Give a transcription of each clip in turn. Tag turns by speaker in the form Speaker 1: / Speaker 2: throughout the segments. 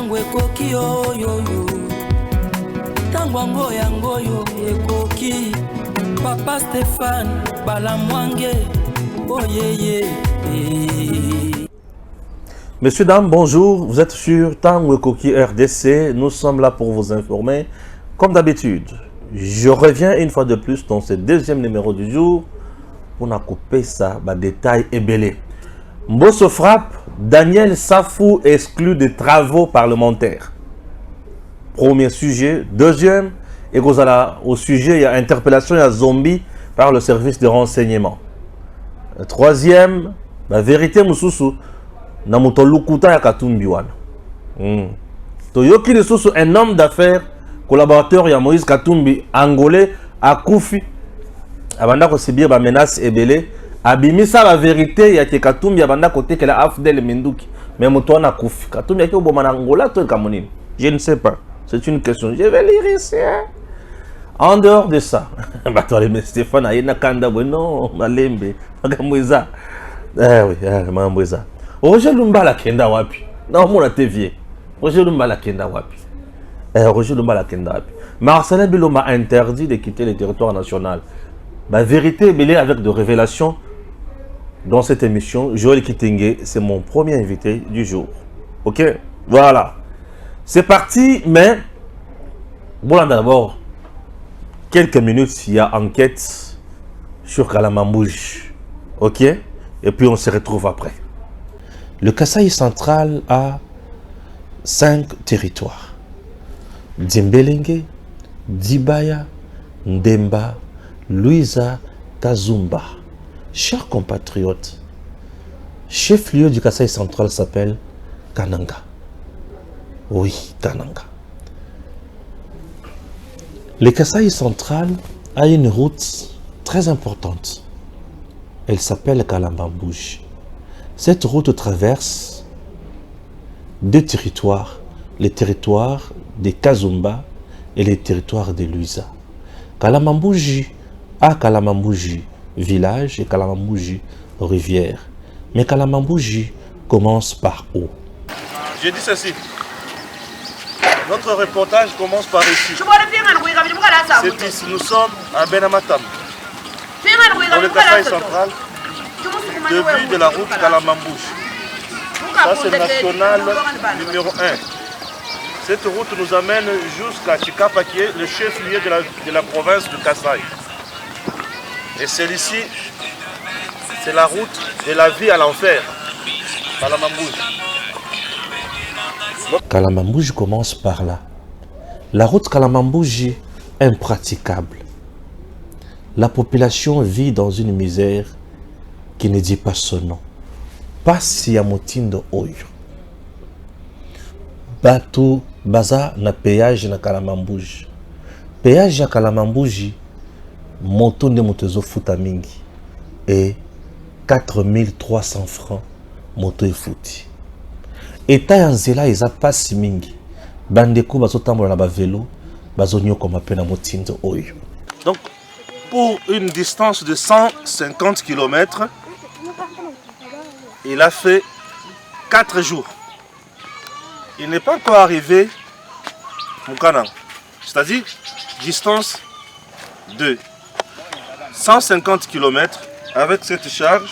Speaker 1: tango ekoki oyoyo tango yango yo ekoki Papa Stéphane Balamwange oyeye.
Speaker 2: Messieurs, dames, bonjour. Vous êtes sur Tango Koki RDC. Nous sommes là pour vous informer. Comme d'habitude, je reviens une fois de plus dans ce deuxième numéro du jour pour nous couper ça, détail et belé. Mbosso frappe, Daniel Safou exclu des travaux parlementaires. Premier sujet. Deuxième, et au sujet, il y a interpellation, il y a zombie par le service de renseignement. Troisième, la vérité Moussoussou, na mutolukuta ya Katumbi wana. Toyoki Lisusu, un homme d'affaires, collaborateur ya Moïse Katumbi, angolais, akufi, abanda ko sibir ba menace ebele, abimisa la vérité ya ke Katumbi abanda kote ke la Afdel Menduki, mais muto na kufi. Katumbi ya ke oboma na Angola to kamonini. Je ne sais pas. C'est une question. Je vais lire ici. En dehors de ça, Stéphane Ayena Kanda, non, Malembe, Magamouza. Oui, Magamouza. Roger Lumba la Kenda wapi. Non, mon TV. Roger Lumba la Kenda wapi. Roger Lumba la Kenda wapi. Marcelin Bilo m'a interdit de quitter le territoire national. La vérité est avec de révélations dans cette émission. Joël Kitenge, c'est mon premier invité du jour. Ok? Voilà. C'est parti, mais bon, d'abord, quelques minutes, il y a enquête sur Kalamambouj. Ok? Et puis on se retrouve après. Le Kasaï central a 5 territoires. Dimbelenge, Dibaya, Ndemba, Louisa, Kazumba. Chers compatriotes, chef-lieu du Kasaï central s'appelle Kananga. Oui, Kananga. Le Kasaï central a une route très importante. Elle s'appelle Kalambambouj. Cette route traverse 2 territoires, les territoires de Kazumba et les territoires de Louisa. Kalambambouji a Kalambambouji village et Kalambambouji rivière. Mais Kalambambouji commence par où?
Speaker 3: Je dis ceci. Notre reportage commence par ici. C'est ici, nous sommes à Benamatam. Dans le Kasaï central, début de la route Kalamambouj. Ça c'est le national numéro 1. Cette route nous amène jusqu'à Chikapa qui est le chef-lieu de la province de Kasaï. Et celle-ci, c'est la route de la vie à l'enfer. Kalamambouj.
Speaker 2: Kalamambouj commence par là. La route Kalamambouj est impraticable. La population vit dans une misère qui ne dit pas son nom. Pas si à Motindo Oyo. Bato baza na péage na Kalamambouj. Péage à Kalamambouj, moto de motezo futa mingi. Et 4300 francs moto et fouti. Eta ya nzela eza pasi mingi. Bandeko bazo tambola na ba vélo, bazo nyoko mapena Motindo Oyo.
Speaker 3: Donc pour une distance de 150 km, il a fait 4 jours. Il n'est pas encore arrivé au Canaan. C'est-à-dire distance de 150 km avec cette charge.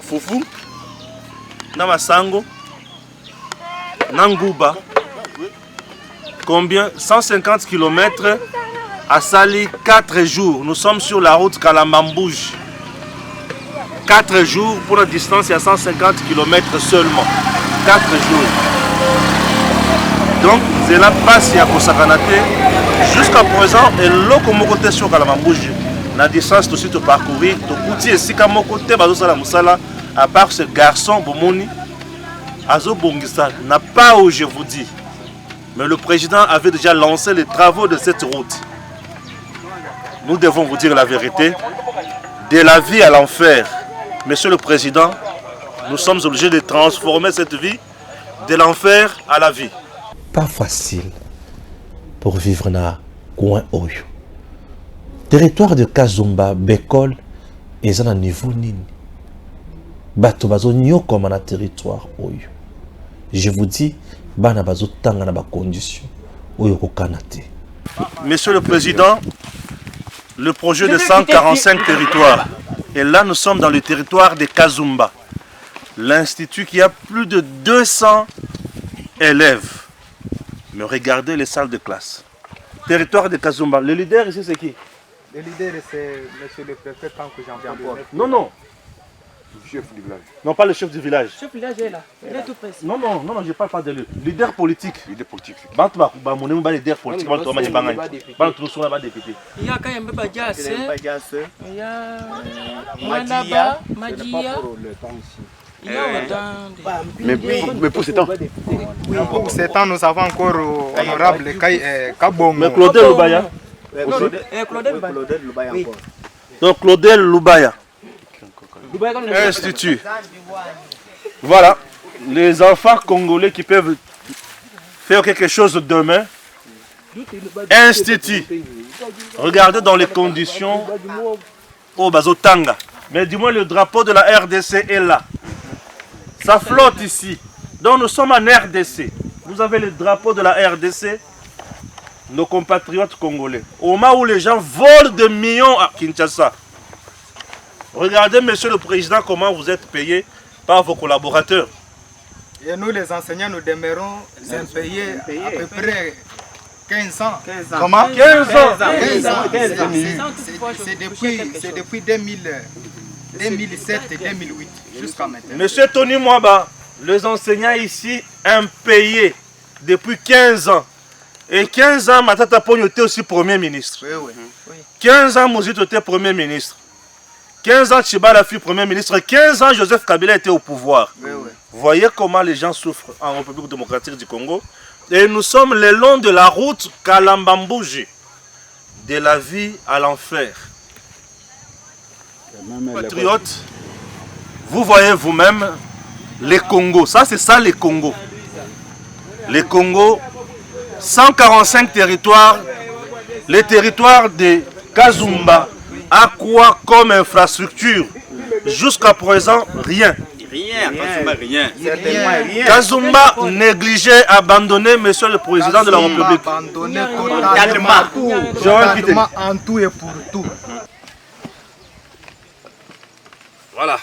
Speaker 3: Foufou, Namasango, Nanguba. Combien? 150 km à Sali, 4 jours. Nous sommes sur la route Kalambambouj. 4 jours pour la distance, il y a 150 km seulement. 4 jours. Donc, c'est la passe à Kosakanate. Jusqu'à présent, et l'autre côté sur Kalambambouj. La distance aussi de parcourir. Tout ici, à part ce garçon, Bomoni, Azo Bongisa, n'a pas où je vous dis. Mais le président avait déjà lancé les travaux de cette route. Nous devons vous dire la vérité. De la vie à l'enfer. Monsieur le Président, nous sommes obligés de transformer cette vie de l'enfer à la vie.
Speaker 2: Pas facile pour vivre dans coin Oyo. Territoire de Kazumba, Bekol, et un niveau nini. Bato bazo nyoko na territoire Oyo. Je vous dis, bana bazotanga na ba condition oyo kokanate.
Speaker 3: Monsieur le Président, le projet de 145 territoires. Et là, nous sommes dans le territoire de Kazumba. L'institut qui a plus de 200 élèves. Mais regardez les salles de classe. Territoire de Kazumba. Le leader ici, c'est qui?
Speaker 4: Le leader, c'est monsieur le préfet tant que j'en parle.
Speaker 3: Non, non.
Speaker 4: Le chef du village.
Speaker 3: Non, pas le chef du village.
Speaker 5: Le chef du village est là. Il est tout près.
Speaker 3: Non, non, non, non, je parle pas de lui. Leader politique.
Speaker 4: Leader politique.
Speaker 3: Mon leader politique. Il
Speaker 5: y a quand même Badiasse. Il y a
Speaker 4: Madia.
Speaker 5: Madia. Il y a autant.
Speaker 4: Mais pour ce temps, pour ce temps, nous avons encore honorable Kabongo.
Speaker 3: Mais Claudel Lubaya.
Speaker 5: Claudel Lubaya. Oui.
Speaker 3: Donc Claudel Lubaya. Institut. Voilà. Les enfants congolais qui peuvent faire quelque chose demain. Institut. Regardez dans les conditions au Bazotanga. Mais du moins le drapeau de la RDC est là. Ça flotte ici. Donc nous sommes en RDC. Vous avez le drapeau de la RDC. Nos compatriotes congolais. Au moment où les gens volent des millions à Kinshasa. Regardez, monsieur le président, comment vous êtes payé par vos collaborateurs.
Speaker 4: Et nous, les enseignants, nous demeurons payés à peu près 15 ans.
Speaker 3: Comment? 15 ans.
Speaker 4: C'est depuis 2007 et 2008 jusqu'à maintenant.
Speaker 3: Monsieur Tony Mwaba, les enseignants ici, impayés depuis 15 ans. Et 15 ans, Matata Pogno était aussi Premier ministre.
Speaker 4: Oui.
Speaker 3: 15 ans, Mouzito était Premier ministre. 15 ans, Tchibala fut Premier ministre. 15 ans, Joseph Kabila était au pouvoir. Vous voyez comment les gens souffrent en République démocratique du Congo. Et nous sommes le long de la route Kalambambouji, de la vie à l'enfer. Patriotes, vous voyez vous-même les Congos. Ça, c'est ça les Congos. Les Congos, 145 territoires, les territoires de Kazumba. À quoi comme infrastructure? Jusqu'à présent, rien.
Speaker 6: Rien.
Speaker 3: Kazumba négligé, abandonné, monsieur le président de la République.
Speaker 4: Abandonné totalement en tout et pour tout.
Speaker 3: Voilà.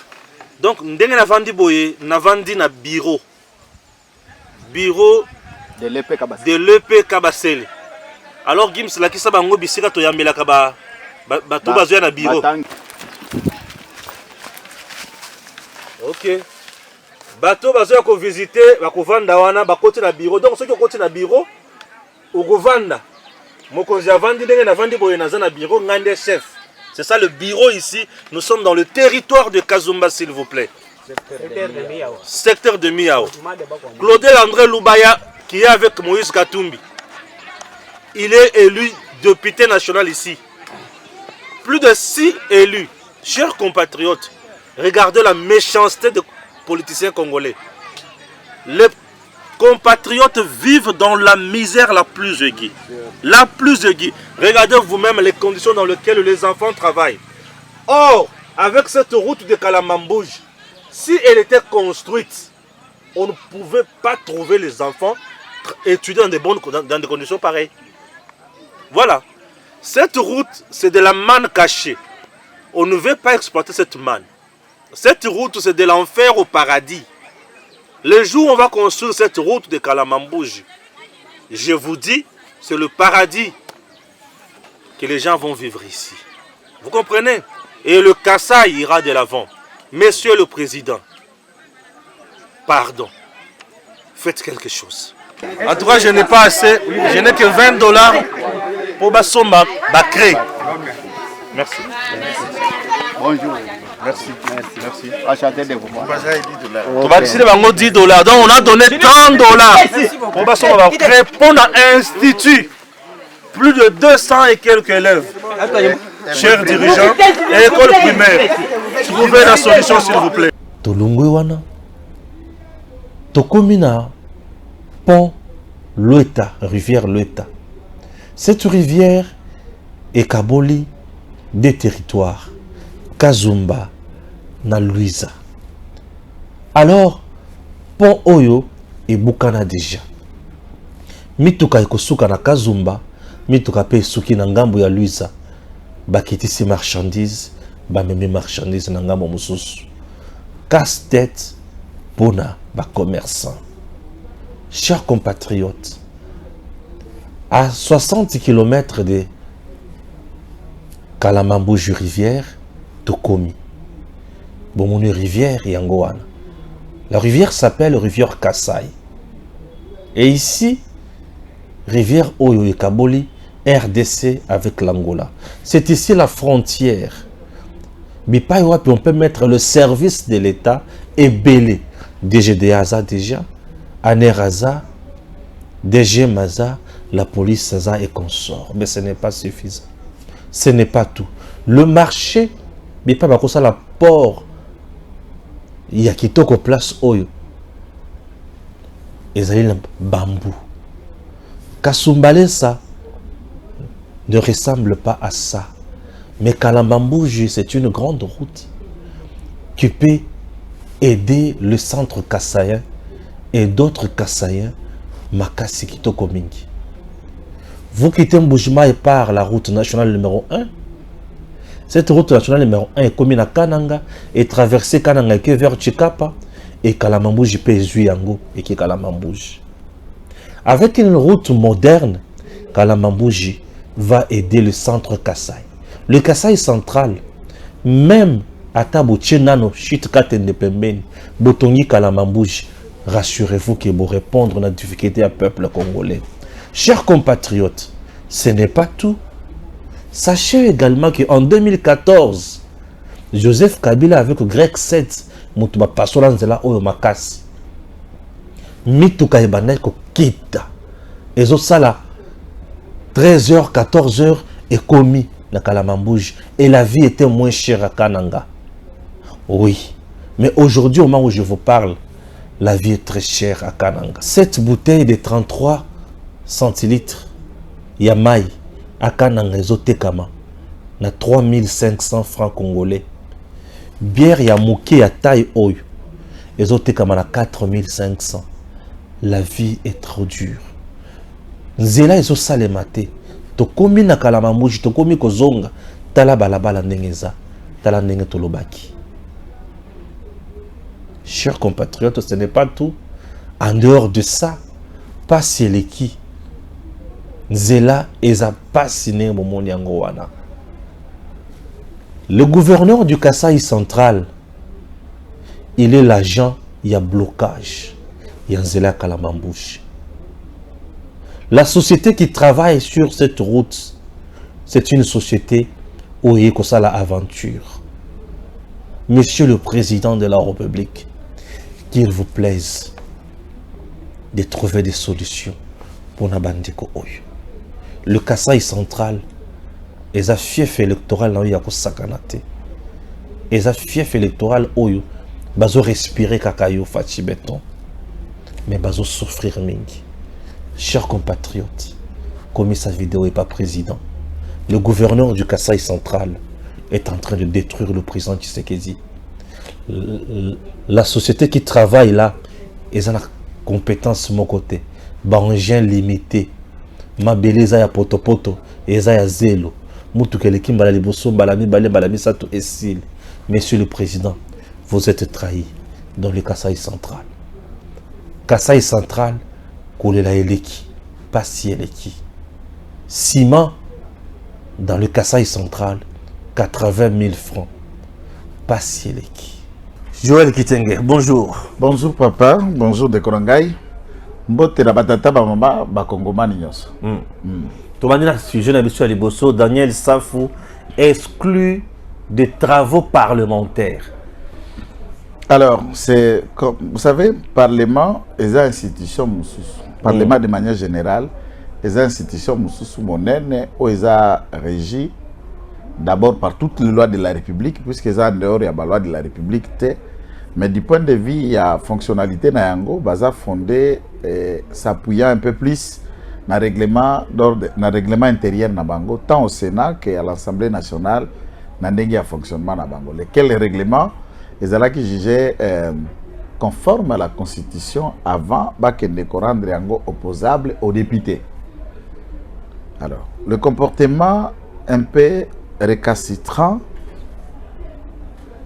Speaker 3: Donc, ndenge navandi boye, navandi na bureau. Bureau
Speaker 6: de
Speaker 3: l'EP Kabasele. Alors, Gims, la kisa bango bisika to yambela kaba. Bato bazoya na bureau. Ok. Bato bazoya ko visiter, bako vanda wana, bakoti na bureau. Donc ceux qui okoti na bureau, oko vanda. Mokonzi avandi ndenge na vandi boye naza na bureau ngande chef. C'est ça le bureau ici. Nous sommes dans le territoire de Kazumba, s'il vous plaît. Secteur de Miao. Claudel André Lubaya qui est avec Moïse Katumbi. Il est élu député national ici. Plus de 6 élus. Chers compatriotes, regardez la méchanceté des politiciens congolais. Les compatriotes vivent dans la misère la plus aiguë. La plus aiguë. Regardez vous-même les conditions dans lesquelles les enfants travaillent. Or, avec cette route de Kalambambouji, si elle était construite, on ne pouvait pas trouver les enfants étudier dans des conditions pareilles. Voilà. Cette route, c'est de la manne cachée. On ne veut pas exploiter cette manne. Cette route, c'est de l'enfer au paradis. Le jour où on va construire cette route de Kalambambouji, je vous dis, c'est le paradis que les gens vont vivre ici. Vous comprenez? Et le Kassai ira de l'avant. Monsieur le Président, pardon, faites quelque chose. En tout cas, je n'ai pas assez, je n'ai que $20 pour Bassomba créer. Merci.
Speaker 6: Bonjour.
Speaker 3: Merci.
Speaker 6: Enchanté de vous voir.
Speaker 3: On va décider $10. Donc on a donné $30 pour Bassomba créer pour l'Institut. Plus de 200 et quelques élèves. Chers dirigeants et école primaire, trouvez la solution s'il vous plaît.
Speaker 2: Tolongwe wana. Tokomina. Pont Loeta, rivière Loeta. Cette rivière est Kaboli des territoires Kazumba na Luiza. Alors, pont Oyo et Bukana déjà. Mituka ekosuka na Kazumba, mituka pe suki na ngambo ya Luiza. Bakitisi marchandises, bamemi marchandises na ngambo mususu. Casse-tête pona ba commerçant. Chers compatriotes, à 60 km de Kalamambouji rivière, Tokomi. Bon, une rivière Yangoana. La rivière s'appelle rivière Kassai. Et ici, rivière Oyo et Kaboli, RDC avec l'Angola. C'est ici la frontière. Bipaïwa, puis on peut mettre le service de l'État et belé. DGDAza déjà, Aneraza, DG Maza, la police Saza et consort. Mais ce n'est pas suffisant. Ce n'est pas tout. Le marché, Bipaïwa, ça la port, il y a qui toque place Oyo. Et ça y est, bambou. Kasumbale, ça ne ressemble pas à ça. Mais Kalambambouji, c'est une grande route qui peut aider le centre kassaïen et d'autres kassaïens, Makasi Kitoko Mingi. Vous quittez Mboujima et par la route nationale numéro 1. Cette route nationale numéro 1 est commune à Kananga et traversée Kananga qui est vers Chikapa et Kalambambouji peut Yango et qui est Kalambambouji. Avec une route moderne, Kalambambouji va aider le centre Kassai. Le Kassai central, même à Tabo Tchenano, Chitkatende Pembeni, Botongi Kalambambouji, rassurez-vous qu'ils vont répondre à la difficulté à peuple congolais. Chers compatriotes, ce n'est pas tout. Sachez également qu'en 2014, Joseph Kabila avec Greg 7, Moutuba Pasolanzela Oyo Makasi, Mituka Ebaneko Kita, et ça 13h, 14h est commis la Kalambambouji et la vie était moins chère à Kananga. Oui, mais aujourd'hui, au moment où je vous parle, la vie est très chère à Kananga. Cette bouteille de 33 centilitres, Yamai, à Kananga, Zotekama, na 3500 francs congolais. Bière Yamouké à taille Oyo, Zotekama na 4500. La vie est trop dure. Nzela ezo salemate. Tokomi na Kalambambouji, tokomi kozonga, tala balabala ndengeza, tala ndenge tolobaki. Chers compatriotes, ce n'est pas tout. En dehors de ça, pas Seleki. Nzela eza pasine momoni yango wana. Le gouverneur du Kassai central, il est l'agent, il y a blocage. Il y a Nzela Kalambambouji. La société qui travaille sur cette route, c'est une société où il y a la aventure. Monsieur le Président de la République, qu'il vous plaise de trouver des solutions pour Nabandeko Oyo. Le Kassai central, les fief électoral dans Yako Sakanate. Les fief électoral Oyo, bazo respirer kakayo fachi béton. Mais bazo souffrir mingi. Chers compatriotes, comme sa vidéo n'est pas président, le gouverneur du Kassai central est en train de détruire le président Tshisekedi. La société qui travaille là, ils ont la compétence de mon côté. Bangien limité. Ma beleza ya potopoto, eza ya zelo. Mutu keleki mbala liboso balami balami sato esil. Monsieur le Président, vous êtes trahi dans le Kassai central. Kassai central, Koulela Eleki, pas si Eleki. Ciment, dans le Kassai central, 80 000 francs. Pas si Eleki. Joël Kitenge, bonjour.
Speaker 7: Bonjour papa, bonjour de Korangai. Mbote la batata ba mama ba kongomani nyonso.
Speaker 2: Tomanina sujet na biso liboso, Daniel Safou exclu des travaux parlementaires.
Speaker 7: Alors, c'est comme vous savez, Parlement et institutions Parlement de manière générale, les institutions monnaie où ils ont régi d'abord par toutes les lois de la République, puisqu'ils ont en dehors il y a la loi de la République. Mais du point de vue, il y a fonctionnalité na yango, baza fondé s'appuyant un peu plus na règlement intérieur na bango, tant au Sénat qu'à l'Assemblée nationale, na ndenge ya fonctionnement na bango. Lesquels règlements, ils ont qui jugeaient conforme à la Constitution avant de rendre yango opposable aux députés. Alors, le comportement un peu récalcitrant,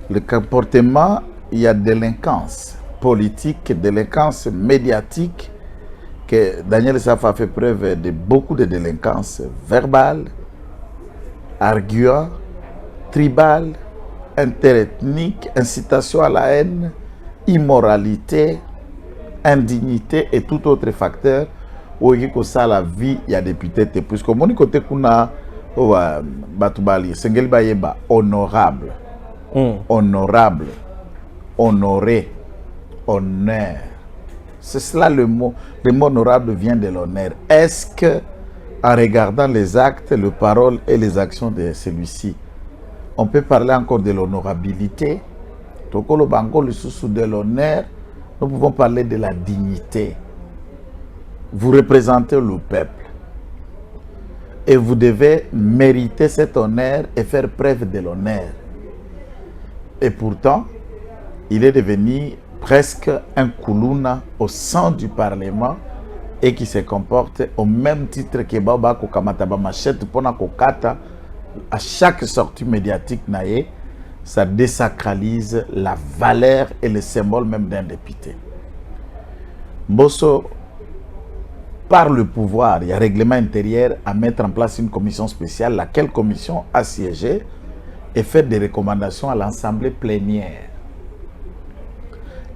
Speaker 7: le comportement, il y a délinquance politique, délinquance médiatique, que Daniel Saf a fait preuve de beaucoup de délinquance verbale, arguant, tribale, interethnique, incitation à la haine, immoralité, indignité et tout autre facteur où il y a la vie, il y a des députés. Puisque mon côté kuna batubali, sengeli bayeba honorable, honorable, honoré, honneur. C'est cela le mot. Le mot honorable vient de l'honneur. Est-ce que, en regardant les actes, les paroles et les actions de celui-ci, on peut parler encore de l'honorabilité? De l'honneur, nous pouvons parler de la dignité. Vous représentez le peuple. Et vous devez mériter cet honneur et faire preuve de l'honneur. Et pourtant, il est devenu presque un koulouna au sein du Parlement et qui se comporte au même titre que Baba Kokamataba Machette Pona Kokata. À chaque sortie médiatique, ça désacralise la valeur et le symbole même d'un député. Mbosso, par le pouvoir, il y a un règlement intérieur à mettre en place une commission spéciale, laquelle commission a siégé et fait des recommandations à l'Assemblée plénière.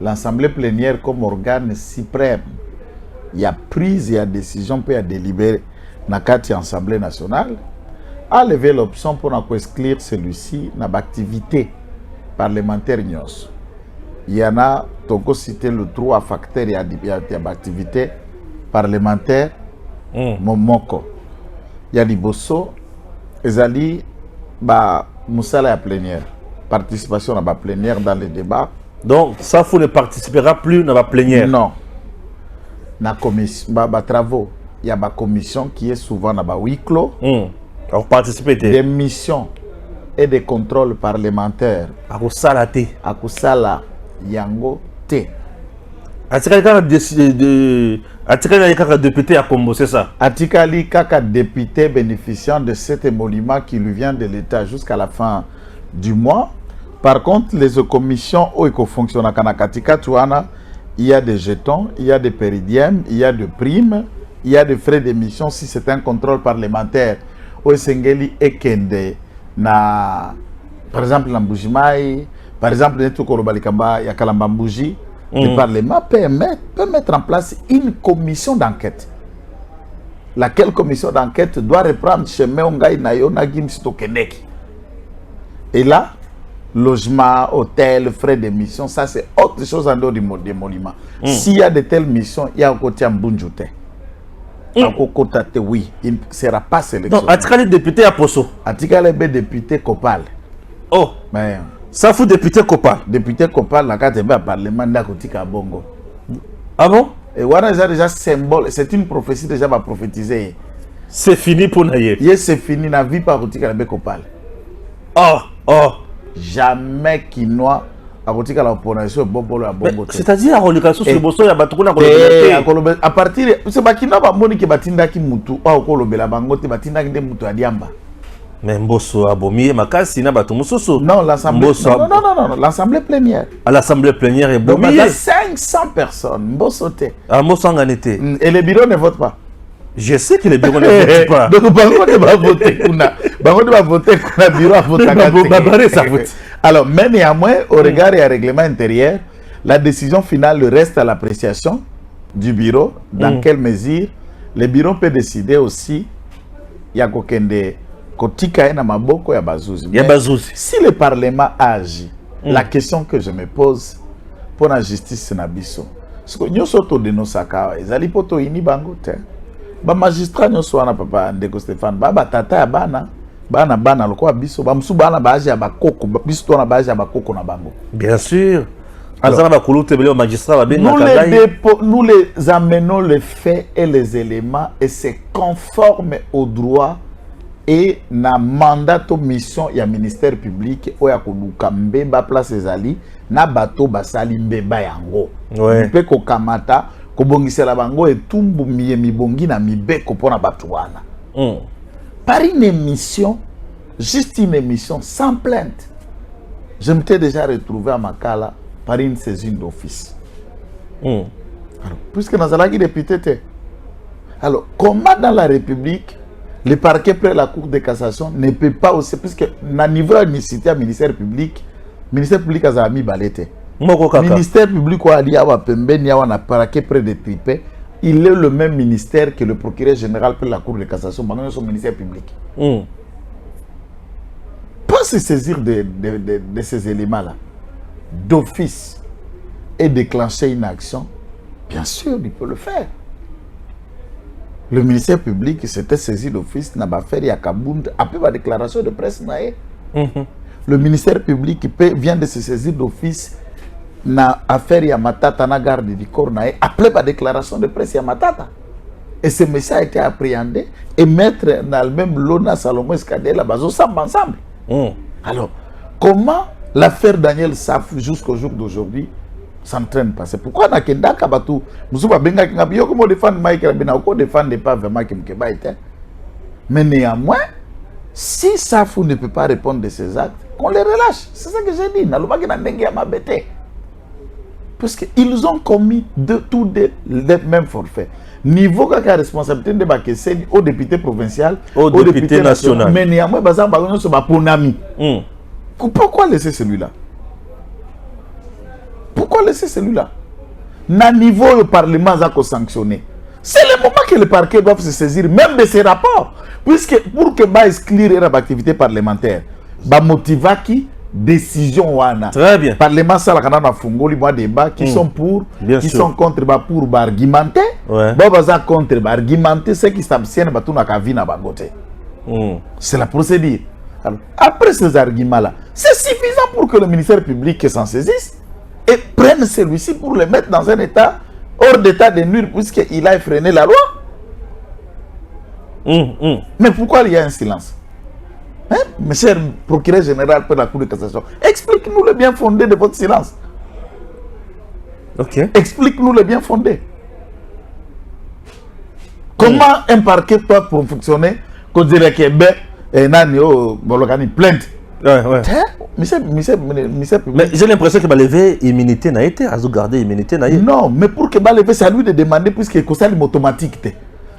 Speaker 7: L'Assemblée plénière comme organe suprême, il y a prise, il y a décision, puis il y a délibéré dans l'Assemblée nationale, a levé l'option pour exclure celui-ci dans l'activité parlementaire. Il y en a, Togo cité le 3 facteurs, il y a l'activité parlementaire, Momoko. Il y a Liboso, Ezali, Moussala à plénière, participation à la plénière dans les débats.
Speaker 2: Donc, ça, vous ne participera plus dans la plénière?
Speaker 7: Non. Dans la commission, travaux, il y a une commission qui est souvent dans le huis clos.
Speaker 2: Alors, participez.
Speaker 7: Des missions et des contrôles parlementaires.
Speaker 2: À Koussala T.
Speaker 7: À Koussala Yango T.
Speaker 2: Atikali député à Combo, c'est ça?
Speaker 7: Atikali Kaka député bénéficiant de cet émolument qui lui vient de l'État jusqu'à la fin du mois. Par contre, les commissions où il fonctionne à Kanakatika, il y a des jetons, il y a des péridièmes, il y a des primes, il y a des frais d'émission si c'est un contrôle parlementaire. Au Sengeli Ekende, par exemple, l'Amboujimaï, par exemple, il y a Kalambambouji, le Parlement peut mettre en place une commission d'enquête. Laquelle commission d'enquête doit reprendre chemin Ongaï Nayo Nagim Sitokeneki. Et là, logement, hôtel, frais d'émission, ça c'est autre chose en dehors du monument. S'il y a de telles missions, il y a un côté en Bunjute. Oui, il ne sera pas sélectionné.
Speaker 2: Donc, Atikali député à Poso.
Speaker 7: Atikali député Kopal.
Speaker 2: Oh,
Speaker 7: mais
Speaker 2: ça fout député Kopal.
Speaker 7: Député Kopal, la carte est parlement d'Akotika Bongo.
Speaker 2: Ah bon?
Speaker 7: Et voilà déjà symbole, c'est une prophétie déjà prophétisée.
Speaker 2: C'est fini pour Naye.
Speaker 7: Yes, c'est fini, la vie par Akotika Kopal.
Speaker 2: Oh.
Speaker 7: Jamais Kinois Akotika la opposition Bobolo à Bongo.
Speaker 2: C'est-à-dire, on lui a sur le bosso, il y a Batouna
Speaker 7: à partir de. C'est pas Kinois Monique Batinda qui Moutou, ou Kolobela Bangote Batinda qui Moutou Adiamba.
Speaker 2: Mais Mbosso Abomi, Makasi, n'a pas tout Moussoso.
Speaker 7: Non, l'Assemblée. Non, l'Assemblée plénière.
Speaker 2: À l'Assemblée plénière est
Speaker 7: Bomi. Il y a 500 personnes. Mbossoté.
Speaker 2: À Mossanganité.
Speaker 7: Et les bureaux ne votent pas.
Speaker 2: Je sais que les bureaux ne votent pas.
Speaker 7: Donc, Bangote va voter. Bangote va voter. Bureau va voter. Alors, mais néanmoins, au regard et au règlement intérieur, la décision finale reste à l'appréciation du bureau. Dans quelle mesure le bureau peut décider aussi. Il y a Kokende. Si le Parlement agit, la question que je me pose pour la justice Nabiso, c'est que nous sommes tous de nos sakas, ils allaient pour tout ini bangote. Ba magistrat nous sommes papa Ndeko Stéphane, ba tata bana le quoi biso, ba msu bana baji ya bakoko, biso to na baji ya bakoko na bango.
Speaker 2: Bien sûr.
Speaker 7: Alors, nous les amenons les faits et les éléments et c'est conforme au droit et na mandat to mission ya ministère public oya koluka mbeba place ezali na bato basali mbeba yango mpe kokamata kobongisela bango etumbu mibongi na mibeko pona bato wana par une émission, juste une émission sans plainte. Je m'étais déjà retrouvé à Makala par une saisine d'office. Alors, puisque dans la député, alors comment dans la République le parquet près la Cour de cassation ne peut pas aussi, puisque na niveau unicité à ministère public a mis balete. Ministère public a dit à Pembeni a parquet près de Tripé. Il est le même ministère que le procureur général pour la Cour de cassation, maintenant son ministère public. Pas se saisir de ces éléments-là, d'office, et déclencher une action, bien sûr, il peut le faire. Le ministère public s'était saisi d'office, n'a pas fait Yakabund, après la déclaration de presse. Le ministère public vient de se saisir d'office na affaire ya Matata na garde du corps après la déclaration de presse ya Matata. Et ce message a été appréhendé et mettre dans le même Lona Salomon Escadela bazo ensemble. Alors, comment l'affaire Daniel Saf jusqu'au jour d'aujourd'hui s'entraîne pas? C'est pourquoi na kenda kabatu musuba benga kingabiyo comme défendre Mike Rabina ko défendre pas vraiment Kimkeba était. Mais néanmoins, si Saf ne peut pas répondre de ses actes, qu'on les relâche. C'est ça que j'ai dit. Na lobaki na ndenge ya mabete. Parce qu'ils ont commis tous les mêmes forfaits. Niveau de la responsabilité de Bakeseni au député provincial, au député national. Mais néanmoins, pourquoi laisser celui-là? Pourquoi laisser celui-là? Na niveau le Parlement a sanctionné. C'est le moment que le parquet doit se saisir même de ces rapports. Puisque pour que exclure l'activité parlementaire, motivaki décision wana.
Speaker 2: Très bien.
Speaker 7: Parlement ça la na fungoli moi débat qui sont pour,
Speaker 2: bien
Speaker 7: qui
Speaker 2: sûr.
Speaker 7: sont contre pour argumenter. Baza contre argumenter ceux qui s'abstiennent ba tout na kavina ba gote. C'est la procédure. Alors, après ces arguments là, c'est suffisant pour que le ministère public s'en saisisse et prenne celui-ci pour le mettre dans un état hors d'état de nuire puisqu'il a effréné la loi. Mais pourquoi il y a un silence? Hein? Monsieur le procureur général de la Cour de cassation, explique-nous le bien fondé de votre silence.
Speaker 2: Ok.
Speaker 7: Explique-nous le bien fondé. Comment un parquet peut fonctionner qu'on dirait qu'il y a une plainte? Mais
Speaker 2: j'ai l'impression que lever immunité n'a été, à garder immunité n'a été.
Speaker 7: Non, mais pour que lever, c'est à lui de demander puisque c'est automatique.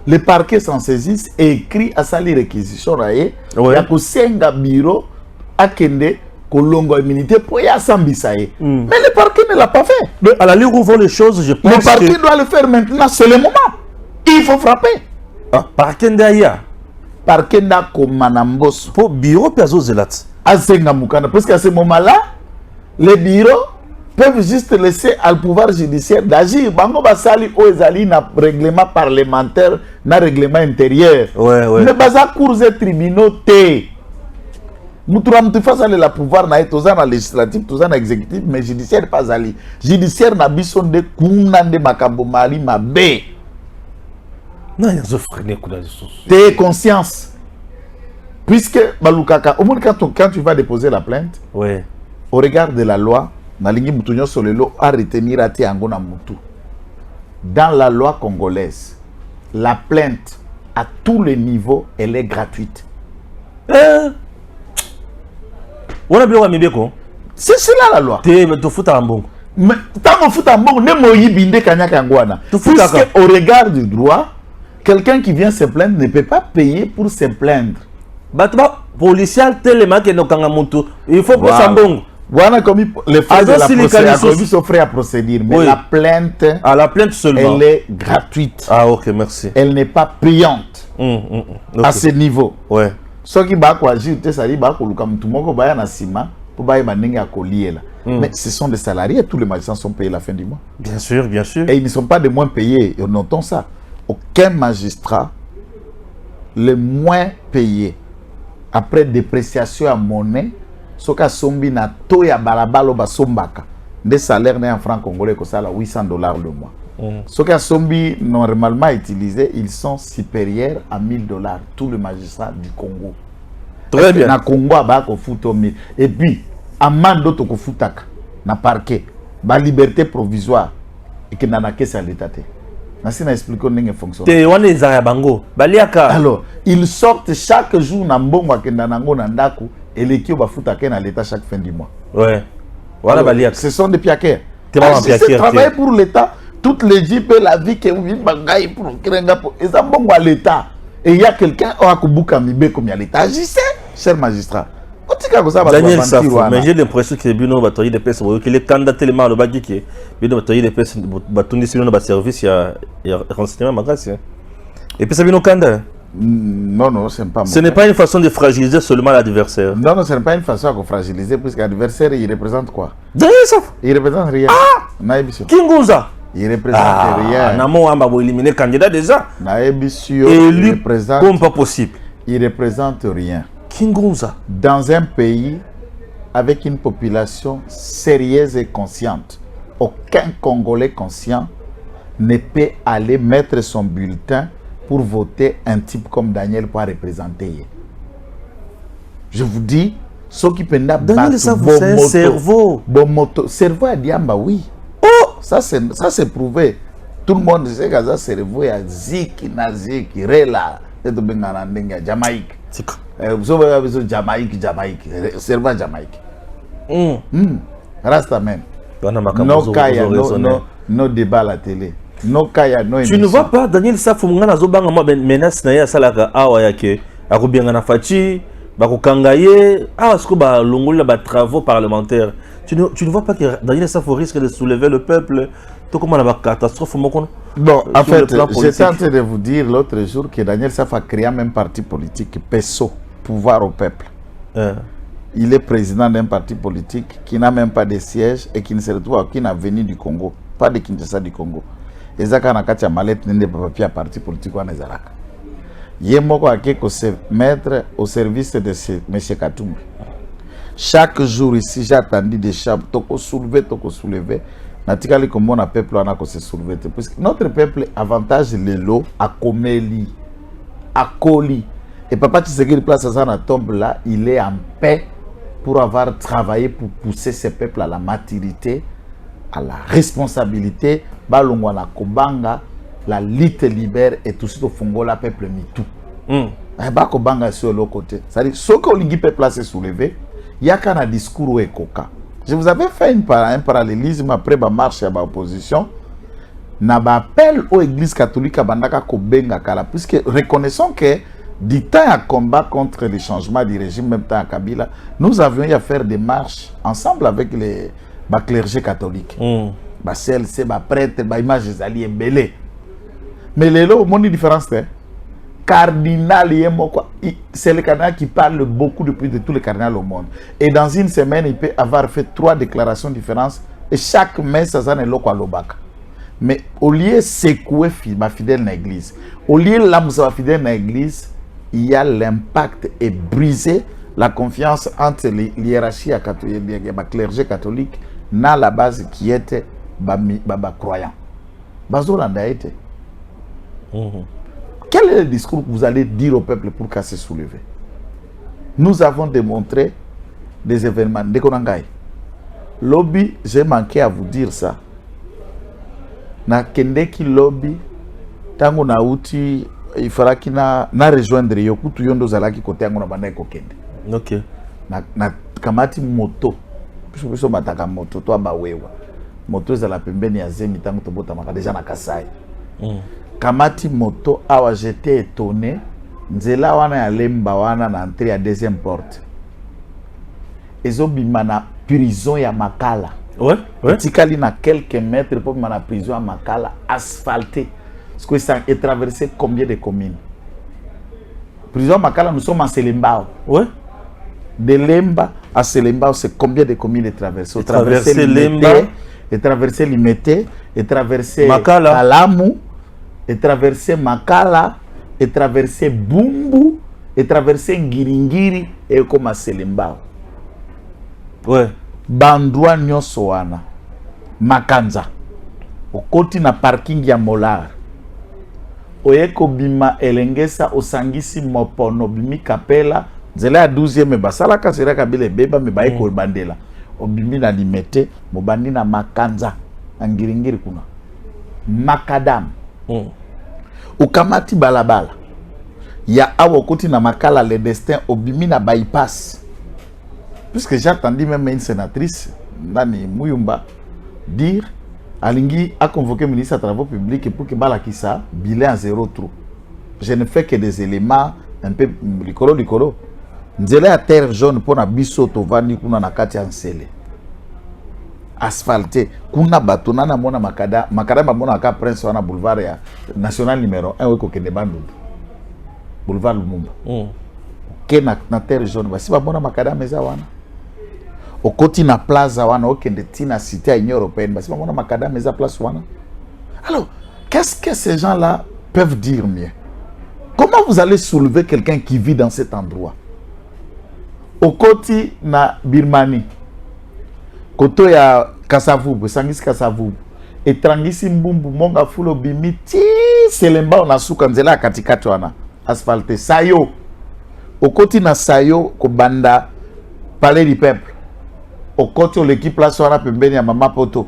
Speaker 7: Le parquet s'en saisisse et écrit à sa réquisition. Il y a que 5 bureaux à Kende, Kolongo immunité pour y assemblier. Mais le parquet ne l'a pas fait.
Speaker 2: Mais à la lieu où vont les choses, je pense
Speaker 7: le parquet doit le faire maintenant, c'est le moment. Il faut frapper.
Speaker 2: Parquet d'ailleurs.
Speaker 7: Parquet n'a comme Manambos.
Speaker 2: Pour bureau Piazzo Zelat.
Speaker 7: Parce qu'à ce moment-là, les bureaux peuvent juste laisser au pouvoir judiciaire d'agir. Bango basali oezali na règlement parlementaire, na règlement intérieur. Mais baza cours et tribunaux té. Moutoura face à la pouvoir na etoza na législatif, toza na exécutif, mais judiciaire pas ali. Judiciaire na bison de kuna de makambo mali mabe.
Speaker 2: Non, il y a des freiner kuna de sous.
Speaker 7: T'es conscience. Puisque balukaka, au moins quand tu vas déposer la plainte, au regard de la loi, à retenir à dans la loi congolaise, la plainte à tous les niveaux, elle est gratuite. C'est cela la loi. Mais tant fout en bon, puisque au regard du droit, quelqu'un qui vient se plaindre ne peut pas payer pour se plaindre.
Speaker 2: Policier tellement que il faut que ça bon.
Speaker 7: Voilà comme les frais de la procédure s'offrir à procédure, mais la plainte,
Speaker 2: la plainte seulement,
Speaker 7: elle est gratuite.
Speaker 2: Ah ok, merci.
Speaker 7: Elle n'est pas payante à ce niveau. Ce qui va quoi agir, ça dit bah comme tout le monde va y en ciment pour bah y manger à collier là. Mais ce sont des salariés, tous les magistrats sont payés à la fin du mois.
Speaker 2: Bien sûr, bien sûr.
Speaker 7: Et ils ne sont pas des moins payés. Et notons ça. Aucun magistrat le moins payé après dépréciation à monnaie. Soka sombi na to ya balabalo ba sombaka. Des salaires en francs congolais que ça $800 le mois. Ceux qui sont normalement utilisés, ils sont supérieurs à $1000. Tous les magistrats du Congo.
Speaker 2: Très bien.
Speaker 7: Na Congo, et puis, amende d'autres kofutaka, na parquet, ba liberté provisoire, et que na caisse à l'état. Nasi na expliqué comment fonctionne. Alors, ils sortent chaque jour na mbongo kenda nango na ndaku, et les qui ba futaka na l'état chaque fin du mois.
Speaker 2: Ouais. Voilà baliaka.
Speaker 7: Ce sont des piaqueurs.
Speaker 2: Piaqueurs.
Speaker 7: Travailler pour l'État, toutes les jeeps et la vie que vous vivez bagaille pour et ça bon à l'État. Et il y a quelqu'un qui a kubuka mibe comme il y a l'État. Agissez, cher magistrat.
Speaker 2: Daniel Safo, mais j'ai l'impression que Bino Batoyi de Pes, qu'il est candidat tellement le bagi qui Bino Batoyi de Pes, Batouni Sino de service, il y a renseignement magasin. Et puis ça Bino Kanda.
Speaker 7: Non, non, c'est pas.
Speaker 2: Ce n'est pas une façon de fragiliser seulement l'adversaire.
Speaker 7: Non, non, ce n'est pas une façon de fragiliser, puisque l'adversaire, il représente quoi?
Speaker 2: Daniel Safo.
Speaker 7: Il représente rien.
Speaker 2: Ah! Kingunza.
Speaker 7: Il représente rien.
Speaker 2: Namo Amba va éliminer le candidat déjà.
Speaker 7: Naebisio.
Speaker 2: Élu comme pas possible.
Speaker 7: Il représente rien.
Speaker 2: Kingunza.
Speaker 7: Dans un pays avec une population sérieuse et consciente, aucun Congolais conscient ne peut aller mettre son bulletin pour voter un type comme Daniel pour représenter. Je vous dis, ceux qui peuvent
Speaker 2: Daniel Safo, c'est un cerveau.
Speaker 7: Bon moto. Cerveau à Diamba, oui. Oh, ça c'est prouvé. Tout le monde sait que ça cerveau à Zik, Nazik, Rela, et de Jamaïque. Vous avez Jamaïque, cerveau à Jamaïque. Rastaman. No kaya, no débat à la télé. No kaya, no émission.
Speaker 2: Tu ne vois pas Daniel Safo ngana zobanga mo menace na ya salaka awa yake akubyenga na fachi bakokangaye awa siko ba longola ba travaux parlementaires. Tu ne vois pas que Daniel Safo risque de soulever le peuple tout comme la catastrophe moko.
Speaker 7: Bon, en fait, j'étais en train de vous dire l'autre jour que Daniel Safo a créé un même parti politique, PESO, Pouvoir au Peuple. Il est président d'un parti politique qui n'a même pas de siège et qui ne se retrouve à aucune avenue du Congo, pas de Kinshasa du Congo. Et ça, quand on a mallette n'inde pas papier à parti politique ou à Nezaraka. Yemoko a quelque se mettre au service de M. Katumbi. Chaque jour ici, j'ai attendu des chats, toko soulever. Natikali comme on a peuple on a se soulever. Puisque notre peuple avantage les lots à Komeli, à Koli. Et Papa Tshisekedi place à ça tombe là, il est en paix pour avoir travaillé pour pousser ce peuple à la maturité, à la responsabilité, balongwa na kobanga, la lutte libère et tout ce fongola peuple mitou. Ba kobanga sur l'autre côté. C'est-à-dire ce que l'ingui peuple se soulever, il y a qu'un discours et coca. Je vous avais fait un parallélisme après ma marche à ma opposition. Na ba appel aux églises catholiques à bandaka kobenga kala, puisque reconnaissons que du temps à combat contre les changements du régime, même temps à Kabila, nous avions eu à faire des marches ensemble avec les clergés catholiques. CLC, prêtre, image Zali Mbele. Mais les lots, mon différence, cardinal, c'est le cardinal qui parle beaucoup depuis de tous les cardinals au monde. Et dans une semaine, il peut avoir fait 3 déclarations différentes. Et chaque messe, ça est l'eau à l'obaka. Mais au lieu de secouer ma fidèle dans l'église, au lieu de l'âme fidèle dans l'église, il y a l'impact et briser la confiance entre les hiérarchies catholiques, les clergés catholiques, dans la base qui était croyant. Quel est le discours que vous allez dire au peuple pour qu'à se soulever? Nous avons démontré des événements. Lobby, j'ai manqué à vous dire ça. Na kendeki lobby, tango na uti, il faudra qu'il na rejoindre yokutu yondo zalaki kote yango na banda kokende.
Speaker 2: Ok.
Speaker 7: Na kamati moto. Biso mataka moto to abawewa. Moto za la pembeni ya zemi tango to bota maka déjà na Kasai. Kamati moto awa j'étais étonné. Nzela wana ya lemba wana na entrée à deuxième porte. Ezo bimana prison ya Makala.
Speaker 2: Ouais, ouais.
Speaker 7: Tikali na quelques mètres pour ma prison à Makala asphaltée. Parce que ça est traversé combien de communes? Prison Makala, nous sommes à Selembao.
Speaker 2: Ouais.
Speaker 7: De Lemba à Selembao, c'est combien de communes traversées?
Speaker 2: Traverser Lemba,
Speaker 7: et traverser Limete, et traverser
Speaker 2: Makala,
Speaker 7: Alamu, et traverser Makala, et traverser Bumbu, et traverser Ngiringiri, et comme à Selembao.
Speaker 2: Ouais.
Speaker 7: Bandwa Nyosoana, Makanza. okoti na parking ya Molar oye kobima elengesa osangisi mopono bimi kapela nzela ya 12e basalaka seraka bile beba me baye ko bandela obimi na limete mobandi na makanza angiringiri kuna makadam ukamati balabala ya awo koti na makala le destin obimi na bypass puisque j'ai entendu même une sénatrice Nani Muyumba dire Alingi a convoqué le ministre des Travaux publics pour que Balakissa bilan à 0 trou. Je ne fais que des éléments un peu licolo. Nzela à terre jaune pour na biso tovani kuna na kati ansele. Asphalté kuna batona na mona makada mona ka prince wana boulevard ya national numéro 1 weko kende bandu. Boulevard Lumumba. Ke na terre jaune basi ba mona makada meza wana. Au côté na plaza wana okende tina cité à l'Union européenne parce que on a makada mais à place wana. Alors, qu'est-ce que ces gens-là peuvent dire mieux? Comment vous allez soulever quelqu'un qui vit dans cet endroit? Au côté na Birmanie. Koto ya Kasavubu, Sangis Kasavubu. Etrangisi mbumbu monga fulo bimiti selemba on a sukanzela katikati wana asphalté sayo. Au côté na sayo ko banda palais du peuple. Au côté de l'équipe là soir pembeni ya mama poto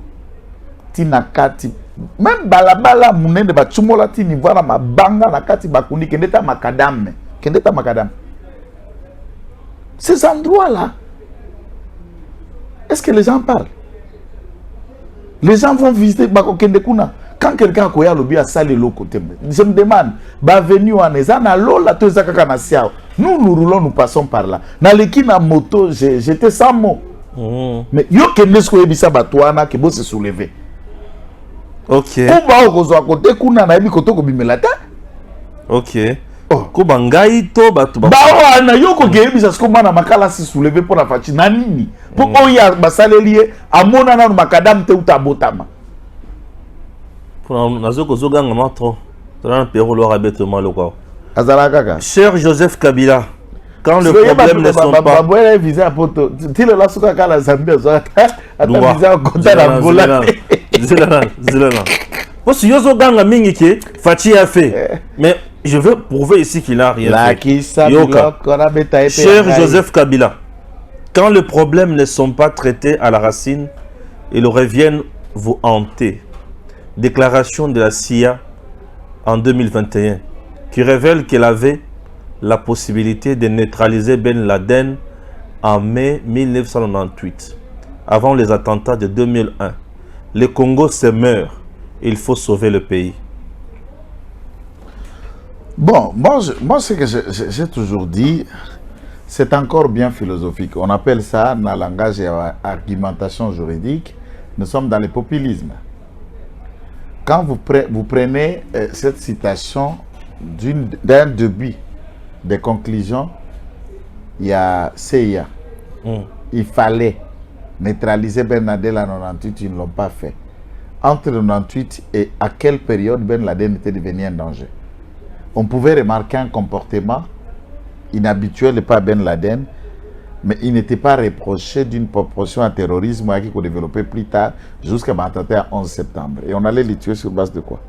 Speaker 7: tina kati même balabala munene ba chumola tini voilà mabanga na kati bakundi kendeta makadam ces endroits là est-ce que les gens parlent? Les gens vont visiter bako kende kuna quand quelqu'un koya lobi a sali lo côté je me demande ba venu waneza na lola to ezaka na siao nous roulons nous passons par là na leki na moto j'étais sans mots. Mais yo kendesko ebisa batwana ke bo se soulever.
Speaker 2: OK.
Speaker 7: Kuba okozwa kote kuna na ebi koto ko bimela ta.
Speaker 2: OK. Ko bangai to batu ba.
Speaker 7: Ba wana yo ko ke ebisa sko mana makala se soulever pour la fachi na nini? Po oya basalelié amona na makadam te utabotama.
Speaker 2: Pour nazo ko zoganga matro. Tona pero lo rabetement le quoi.
Speaker 7: Azala kaka.
Speaker 2: Cher Joseph Kabila, quand le problème ne sont pas... Mais je veux prouver ici qu'il n'a rien fait. Cher Joseph Kabila, quand les problèmes ne sont pas traités à la racine, ils reviennent vous hanter. Déclaration de la CIA en 2021 qui révèle qu'elle avait la possibilité de neutraliser Ben Laden en mai 1998, avant les attentats de 2001. Le Congo se meurt, il faut sauver le pays.
Speaker 7: Bon, moi ce que j'ai toujours dit, c'est encore bien philosophique. On appelle ça, dans le langage et argumentation juridique, nous sommes dans le populisme. Quand vous prenez cette citation d'un début, des conclusions, il y a CIA. Il fallait neutraliser Ben Laden en 98, ils ne l'ont pas fait. Entre 98 et à quelle période Ben Laden était devenu un danger? On pouvait remarquer un comportement inhabituel par Ben Laden, mais il n'était pas reproché d'une proportion à terrorisme qui s'est développé plus tard jusqu'à l'attentat à 11 septembre. Et on allait les tuer sur base de quoi?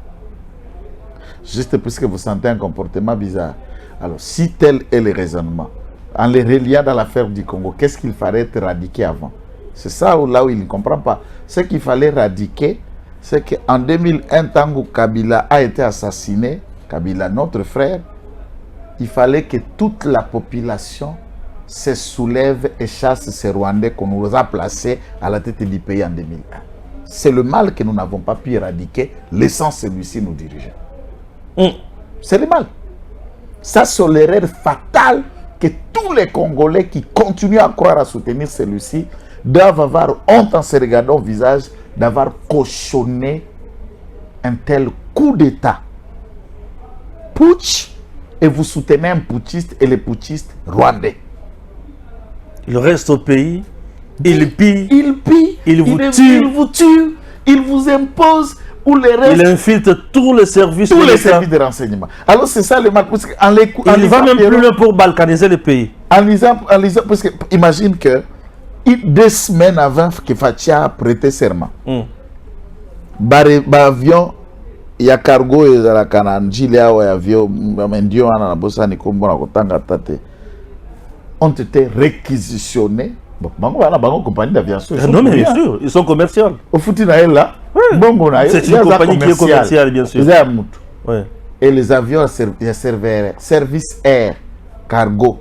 Speaker 7: Juste parce que vous sentez un comportement bizarre. Alors, si tel est le raisonnement, en les reliant dans l'affaire du Congo, qu'est-ce qu'il fallait être radiqué avant? C'est ça là où il ne comprend pas. Ce qu'il fallait radiquer, c'est qu'en 2001, tant que Kabila a été assassiné, Kabila, notre frère, il fallait que toute la population se soulève et chasse ces Rwandais qu'on nous a placés à la tête du pays en 2001. C'est le mal que nous n'avons pas pu éradiquer, laissant celui-ci nous diriger. C'est le mal. Ça, c'est l'erreur fatale que tous les Congolais qui continuent à croire à soutenir celui-ci doivent avoir honte en se regardant au visage d'avoir cautionné un tel coup d'État. Putsch, et vous soutenez un putschiste et les putschistes rwandais.
Speaker 2: Il reste au pays, il pille, il vous
Speaker 7: tue, il vous impose.
Speaker 2: Il infiltre tous les services
Speaker 7: de renseignement. Alors c'est ça le mal.
Speaker 2: Il va même plus loin pour balkaniser le pays.
Speaker 7: En lisant, parce que imagine que 2 semaines avant que Fatia a prêté serment, avion ya cargo ezalaka na njili awa ya avion mendio wana na bosani kombo na kotanga tate ont été réquisitionnés. Bon, bango compagnie d'aviation.
Speaker 2: Non, mais bien sûr, ils sont commerciaux.
Speaker 7: Au foutu na là, bongo na
Speaker 2: c'est une compagnie qui est commerciale, bien sûr.
Speaker 7: Ouais. Et les avions service air cargo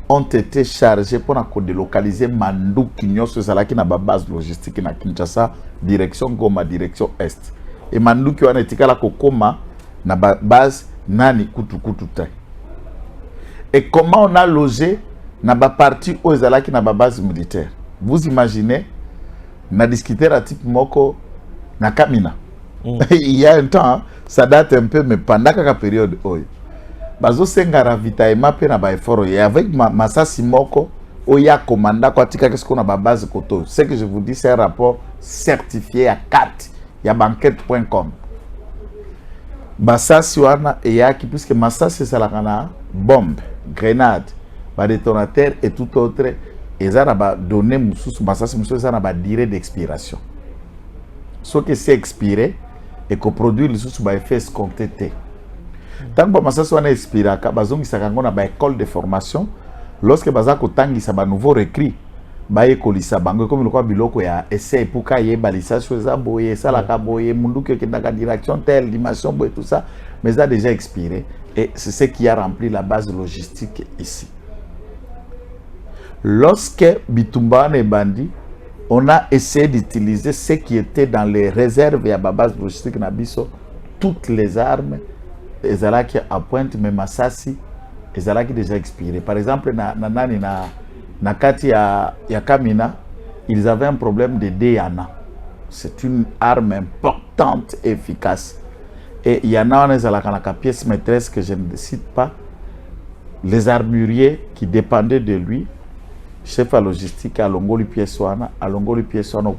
Speaker 7: ont été chargés pour délocaliser Mandou Kinyoso Zalaki na base logistique na Kinshasa, direction Goma, direction Est. Et Mandou qui a été la Kokoma na base Nani Kutukututa. Et comment on a logé na ba partie aux Zalaki na base militaire. Vous imaginez, on a discuté la type Moko na Kamina. Il y a un temps, ça date un peu, mais pendant la période, bazo senga ravitaillement pe na ba effort et avec Masasi Moko oya commanda kwa tika qu'est-ce qu'on a base koto. Ce que je vous dis, c'est un rapport certifié à 4 ya banquette.com. Masasi wana et ya qui puisque Masasi c'est la kana bombe, grenade, ba détonateur et tout autre et ça ba donné mususu Masasi mususu ça na ba durée d'expiration. Ce que c'est expiré et que produit le sous ba effet escompté. Tant que Masasi wana expira ka bazongi sakango na ba école de formation lorsque bazako tangi sa ba nouveau recrit ba ekolisa bango comme le quoi biloko ya essai pour ka yeba lisation za boye sala ka boye mundu ke ndaka direction telle dimension boye tout ça mais ça a déjà expiré et c'est ce qui a rempli la base logistique ici. Lorsque Bitumba et Bandi on a essayé d'utiliser ce qui était dans les réserves et à la base logistique Nabiso, toutes les armes, ezalaki à pointe, mais Masasi, ezalaki déjà expiré. Par exemple, na kati ya Kamina, ils avaient un problème de Deyana. C'est une arme importante et efficace. Et il y en a une pièce maîtresse que je ne cite pas, les armuriers qui dépendaient de lui, chef à logistique à Longoli Pieswana,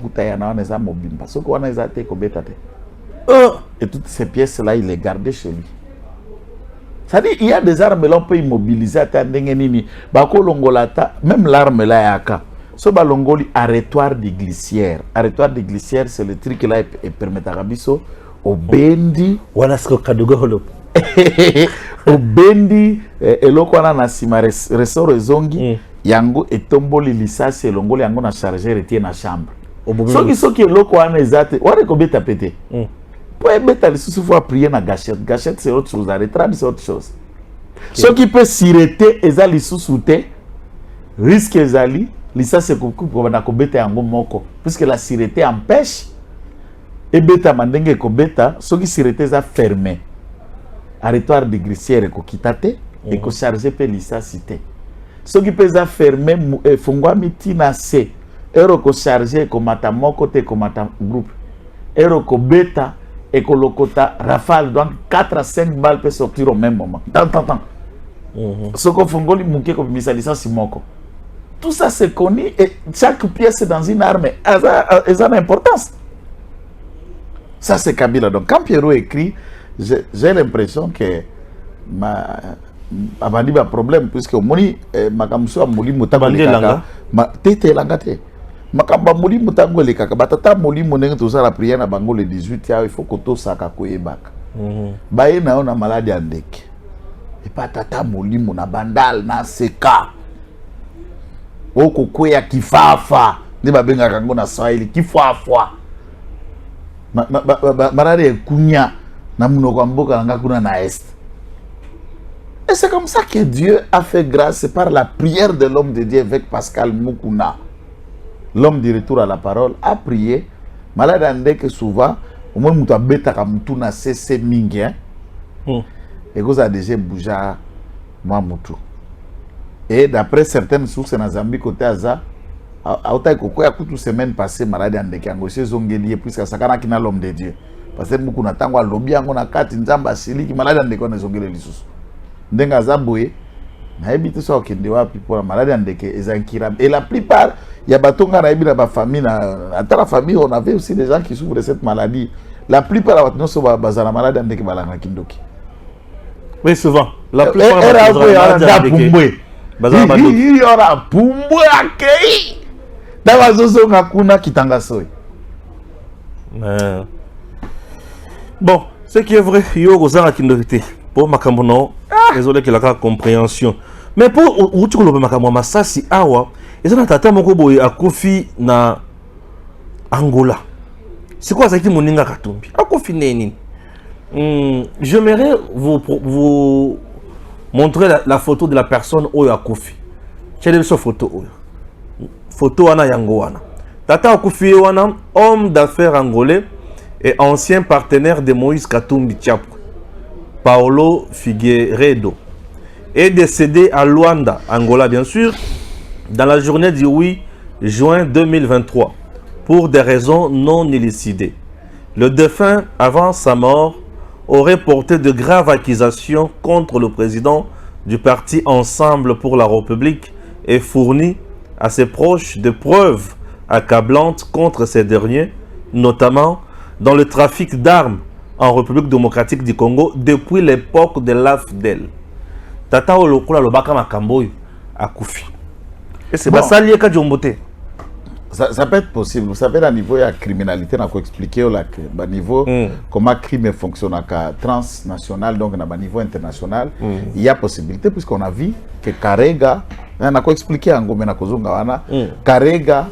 Speaker 7: Kuta yana wana mobile. Parce que wana ezate kobetate. Et toutes ces pièces-là, il les gardait chez lui. C'est-à-dire, il y a des armes là, on peut immobiliser, même l'arme là, yaka. So ba Longoli arrêtoire de glissière. Arrêtoire de glissière, c'est le truc là, et permet à Rabiso, au bendi.
Speaker 2: Wana sko kadugo holo.
Speaker 7: Au bendi, et l'eau qu'on a na sima ressort zongi. Yango etomboli lisasi elongoli yango na chargeur etie na chambre. Soki eloko wana ezate, wale ko beta pété. Pour beta lisusu faut prier na gâchette. Gâchette c'est autre chose, la retraite c'est autre chose. Soki peut sireter eza lisusu te, risque ezali, lisasi ko na ko beta yango moko puisque la sireté empêche et beta mandenge ko beta, soki sireté eza fermé. Arrêtoire de glissière ko kitate et ko charger pe lisasi te. Ce qui peut être fermé, fungwa miti na C. Ero ko chargé ko mata moko te ko mata groupe. Ero ko beta et ko lokota rafale donc 4 à 5 balles peut sortir au même moment. Tant. Ce qu'on fungoli muke ko misa licence moko. Tout ça c'est connu et chaque pièce dans une arme a une importance. Ça c'est Kabila. Donc quand Pierrot écrit, j'ai l'impression que abandi ba problème puisque moni makamso amuli mutango lekaka tete langate makamba muli mutango lekaka batata muli monenge to sala prière na bango le 18 ya il faut que to saka koyebaka baye na ona maladie andeke et pas tata muli mona bandal na seka oko koya kifafa ndi babenga kango na Swahili kifafa marade kunya na munoko mboka nga kuna na est. Et c'est comme ça que Dieu a fait grâce par la prière de l'homme de Dieu avec Pascal Mukuna. L'homme du retour à la parole a prié. Malade andé que souvent, au moins muta beta kamutuna c'est mingi. Et vous avez déjà bougé moi mutu. Et d'après certaines sources na Zambie côté Aza, autant que quoi toute semaine passée malade andé kango chez zongeli puisque sakana kina l'homme de Dieu. Parce que Mukuna tangwa lobi yango na kati nzamba sili ki malade andé kona zongeli lisusu. Ndenga zaboye na ebite so okende wapi pour la maladie andeke ezankira et la plupart ya batonga na ebina ba famille na ata la famille on avait aussi des gens qui souffrent de cette maladie. La plupart la batno so bazana maladie andeke balanga kindoki.
Speaker 2: Oui souvent la plupart
Speaker 7: era pumbwe il ora pumbwe akei dawa zozo ngakuna kitanga soy.
Speaker 2: Bon, ce qui est vrai, il y a des qui pour Makamono, désolé que la compréhension. Mais pour où tu le Makamono, ça si awa, ils ont tata moko boy à Kofi na Angola. C'est quoi ça qui moninga katumbi? À Kofi neni. J'aimerais vous montrer la photo de la personne Oyo Kofi. J'ai des photo photo wana yango wana. Tata Kofi wana, homme d'affaires angolais et ancien partenaire de Moïse Katumbi Tchapwe, Paolo Figueiredo, est décédé à Luanda, Angola bien sûr, dans la journée du 8 juin 2023, pour des raisons non élucidées. Le défunt, avant sa mort, aurait porté de graves accusations contre le président du parti Ensemble pour la République et fourni à ses proches des preuves accablantes contre ces derniers, notamment dans le trafic d'armes en République démocratique du Congo depuis l'époque de l'AFDEL. Tata Olokula Lobaka Makamboy a Koufi. Et c'est pas ça lié à Djombote.
Speaker 7: Ça peut être possible. Vous savez, à niveau de la criminalité, on a expliqué au niveau comment le crime fonctionne à transnational, donc à niveau international. Il y a possibilité, puisqu'on a vu que Karega, on a expliqué en Gomena Kozunga, Karega,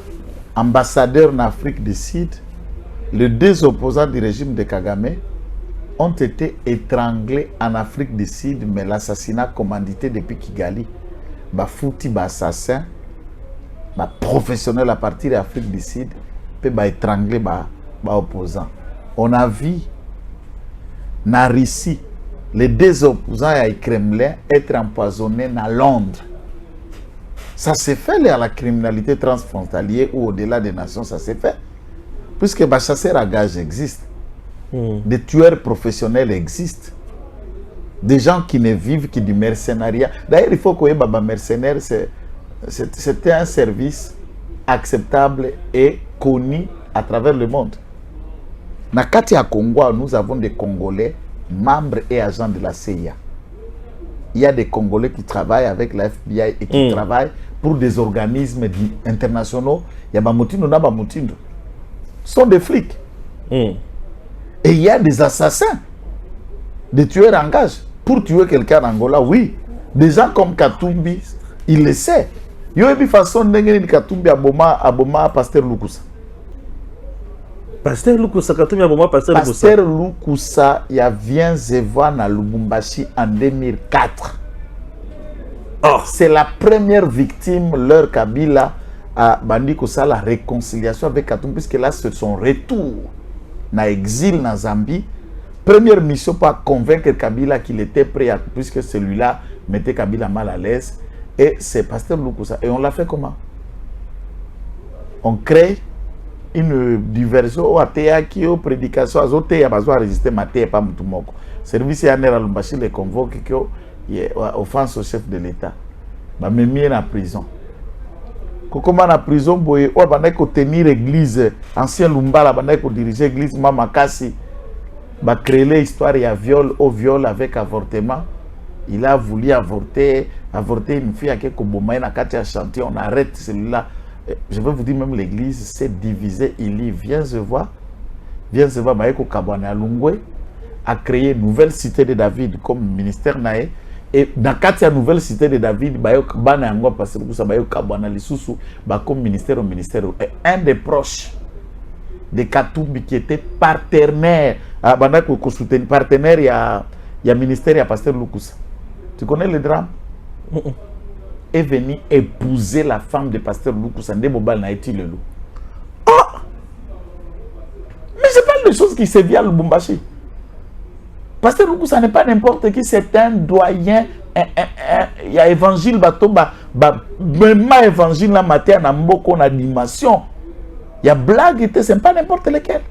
Speaker 7: ambassadeur en Afrique du Sud, les deux opposants du régime de Kagame ont été étranglés en Afrique du Sud, mais l'assassinat commandité depuis Kigali, fouti assassin, professionnel à partir de l'Afrique du Sud, peut étrangler opposants. On a vu en Russie les deux opposants à Kremlin être empoisonnés à Londres. Ça s'est fait à la criminalité transfrontalière ou au-delà des nations, ça s'est fait. Puisque les chasseurs à gages existent, des tueurs professionnels existent, des gens qui ne vivent que du mercenariat. D'ailleurs, il faut que les mercenaires, c'était un service acceptable et connu à travers le monde. Dans le Congo, nous avons des Congolais, membres et agents de la CIA. Il y a des Congolais qui travaillent avec la FBI et qui travaillent pour des organismes internationaux. Il y a Bamutindo, Bamutindo. Sont des flics. Et il y a des assassins, des tueurs en gage. Pour tuer quelqu'un en Angola, oui. Des gens comme Katumbi, il le sait. Il y a une façon de Katumbi aboma Pasteur Lukusa.
Speaker 2: Pasteur Lukusa, Katumbi aboma Pasteur Lukusa.
Speaker 7: Pasteur Lukusa, il y a vient Zewa na Lubumbashi en 2004. Oh. C'est la première victime, leur Kabila, à Bandi Kosa, la réconciliation avec Katumbi, puisque là, c'est son retour dans l'exil dans Zambie. Première mission pour convaincre Kabila qu'il était prêt, puisque celui-là mettait Kabila mal à l'aise. Et c'est Pasteur Lukusa. Et on l'a fait comment? On crée une diversion au ATA qui est prédication. Azote ya besoin de résister maté pas mutumoko. Service ya nera Lumbashi les convoque qui est offense au chef de l'État. Ba memi en prison. Comment en prison boye o ba ko tenir église ancien Lumbala ba ko diriger église Mama Kasi. Ba créer l'histoire ya viol au viol avec avortement. Il a voulu avorter une fille à quelques moments, à Katia chantier, on arrête celui-là. Je vais vous dire, même l'église s'est divisée. Il y viens se voir, Maïko Kabwana Lungwe a créé une nouvelle cité de David comme ministère Naé. Et dans Katia nouvelle cité de David, Bayok Banangwa parce que ça Bayok Kabwana Lisusu, comme ministère au ministère. Et un des proches de Katumbi qui était partenaire, partenaire, il y a ministère, il y a Pasteur Lukusa. Tu connais le drame? Est venu épouser la femme de Pasteur Lukusa. Mais je parle de choses qui se vient à Lubumbashi. Pasteur Lukusa n'est pas n'importe qui, c'est un doyen. Il y a évangile, même évangile la matière, on a dimension. Il y a blague, c'est pas n'importe lequel.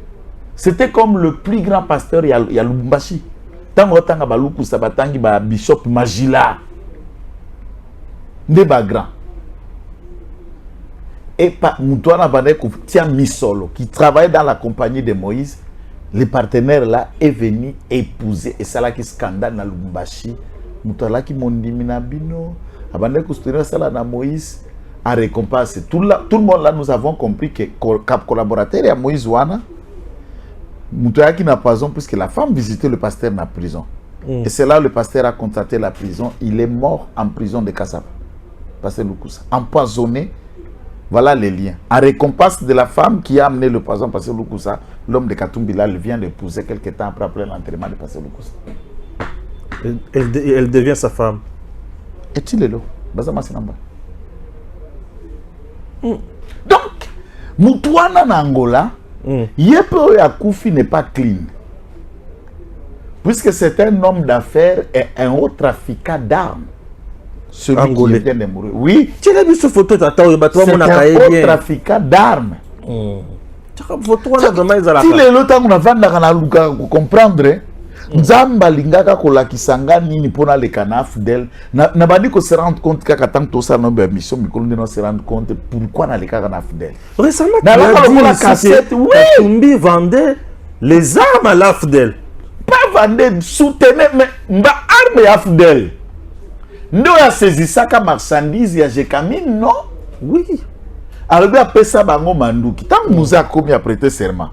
Speaker 7: C'était comme le plus grand pasteur, il y a Lubumbashi. Tant que tu as Lukusa, tu as Bishop Magila. N'est pas grand. Et Moutouana Baneko tient Misolo, qui travaille dans la compagnie de Moïse. Le partenaire là est venu épouser. Et c'est là qui scandale dans Lubumbashi. Moutouana qui m'a dit Minabino. Abaneko Stouina Sala na Moïse. En récompense. Tout le monde là, nous avons compris que collaborateur à Moïse Wana. Moutouaki n'a pas raison puisque la femme visitait le pasteur dans la prison. Et c'est là où le pasteur a contacté la prison. Il est mort en prison de Kassab. Pasteur Lukusa. Empoisonné. Voilà les liens. En récompense de la femme qui a amené le poison, Pasteur Lukusa, l'homme de Katumbilal vient d'épouser quelques temps après l'enterrement de Pasteur Lukusa.
Speaker 2: Elle devient sa femme.
Speaker 7: Et tu l'es là. Donc, Moutouana en Angola, Yepo Yakoufi n'est pas clean. Puisque c'est un homme d'affaires et un haut trafiquant d'armes. Celui Angolais. Qui vient de mourir. Oui.
Speaker 2: Tu as vu cette photo? C'est un
Speaker 7: haut trafiquant d'armes.
Speaker 2: Tu
Speaker 7: les l'autre on a vendu à comprendre. Nzamba lingaka ko lakisanga nini pona le kanaf del na bandi ko se rendre compte que tant tout ça no be mission mikolo ndino se rendre compte pourquoi na le kanaf del.
Speaker 2: Récemment tu as dit la cassette oui Katumbi vendait les armes à l'Afdel.
Speaker 7: Pas vendre soutenir mais mba arme ya Afdel. Ndo ya saisissaka marchandise ya Jekamine non?
Speaker 2: Oui.
Speaker 7: Alors bien pesa bango manduki. Tant Moussa comme a prêté serment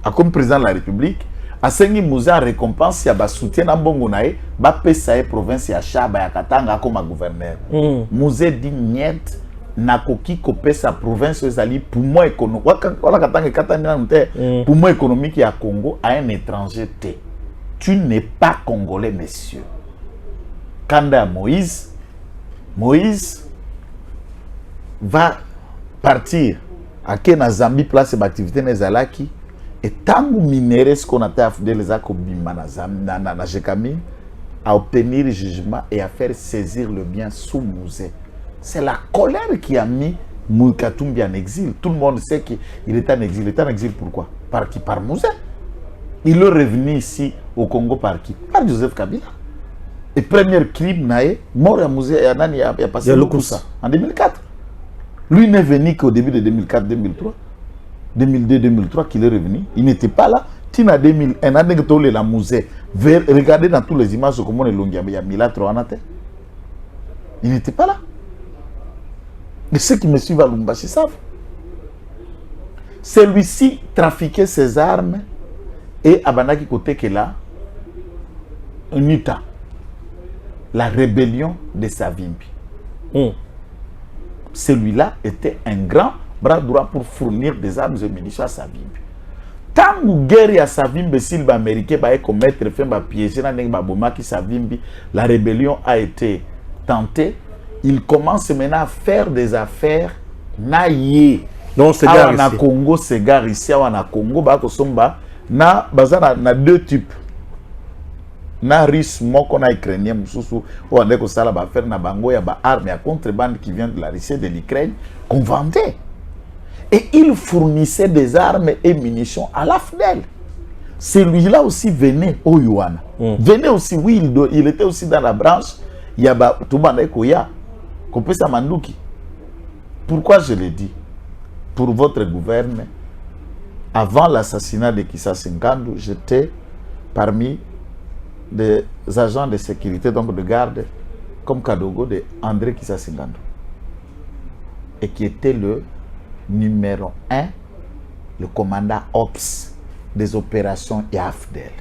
Speaker 7: a comme président de la République a sengi Moussa récompense ya ba soutien na mbongo nae ba pesa e province ya Chaba ya Katanga comme gouverneur. Moussa dit niet na koki ko pesa province ezali poumon économique. Wala Katanga Katanga nte poumon économique ya Congo à un étranger té. Tu n'es pas congolais messieurs. Kanda Moïse va partir à Kena Zambie place d'activité Nezalaki et tangu minéraux ce qu'on a fait les akobima na Jekamine à obtenir jugement et à faire saisir le bien sous musée. C'est la colère qui a mis Katumbi en exil. Tout le monde sait qu'il est en exil. Il est en exil pourquoi? Par qui? Par Musée. Il est revenu ici au Congo par qui? Par Joseph Kabila. Et premier crime, mort à Musée, il a passé Lukusa en 2004. Lui n'est venu qu'au début de 2004-2003. 2002-2003 qu'il est revenu. Il n'était pas là. Tina 2001, la Musée. Regardez dans toutes les images comment il y a Mila Troanate. Il n'était pas là. Et ceux qui me suivent à Lumbashi savent. Celui-ci trafiquait ses armes et Abanaki côté que là, un Utah. La rébellion de Savimbi. Celui-là était un grand bras droit pour fournir des armes et munitions à Savimbi. Tant que guerre à Savimbi, s'il va américain va commettre fin va piéger dans Savimbi, la rébellion a été tentée. Il commence maintenant à faire des affaires naïe.
Speaker 2: Donc c'est gare
Speaker 7: ici. Congo, c'est gare ici à Congo, ba kosomba na bazana na deux types. Na russe moko na ukrainien mususu ou ande ko sala ba faire na bango ya ba armes à contrebande qui vient de la Russie de l'Ukraine qu'on vendait. Et il fournissait des armes et munitions à l'Afdel. Celui-là aussi venait au Yuana. Venait aussi, oui, il était aussi dans la branche. Il y a ba tubanda koya kopesa manduki. Pourquoi je le dis? Pour votre gouvernement, avant l'assassinat de Kissa Sengandu, j'étais parmi des agents de sécurité, donc de garde, comme Kadogo de André Kissa Sengandu. Et qui était le numéro 1, le commandant OPS des opérations Yafdel.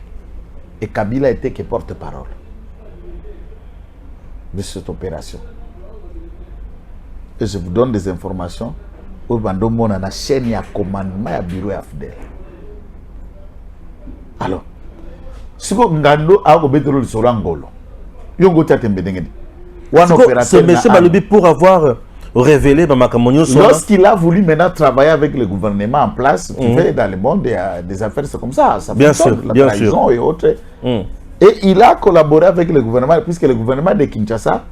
Speaker 7: Et Kabila était que porte-parole de cette opération. Et je vous donne des informations. Au Bandomon, on a chaîne à commandement à bureau Yafdel. Alors, si vous avez un sur l'Angolo,
Speaker 2: c'est M. Baloubi pour avoir révélé
Speaker 7: lorsqu'il a voulu maintenant travailler avec le gouvernement en place, tu fais dans le monde des affaires, c'est comme ça. Ça
Speaker 2: bien sûr,
Speaker 7: la trahison et autres. Et il a collaboré avec le gouvernement, puisque le gouvernement de Kinshasa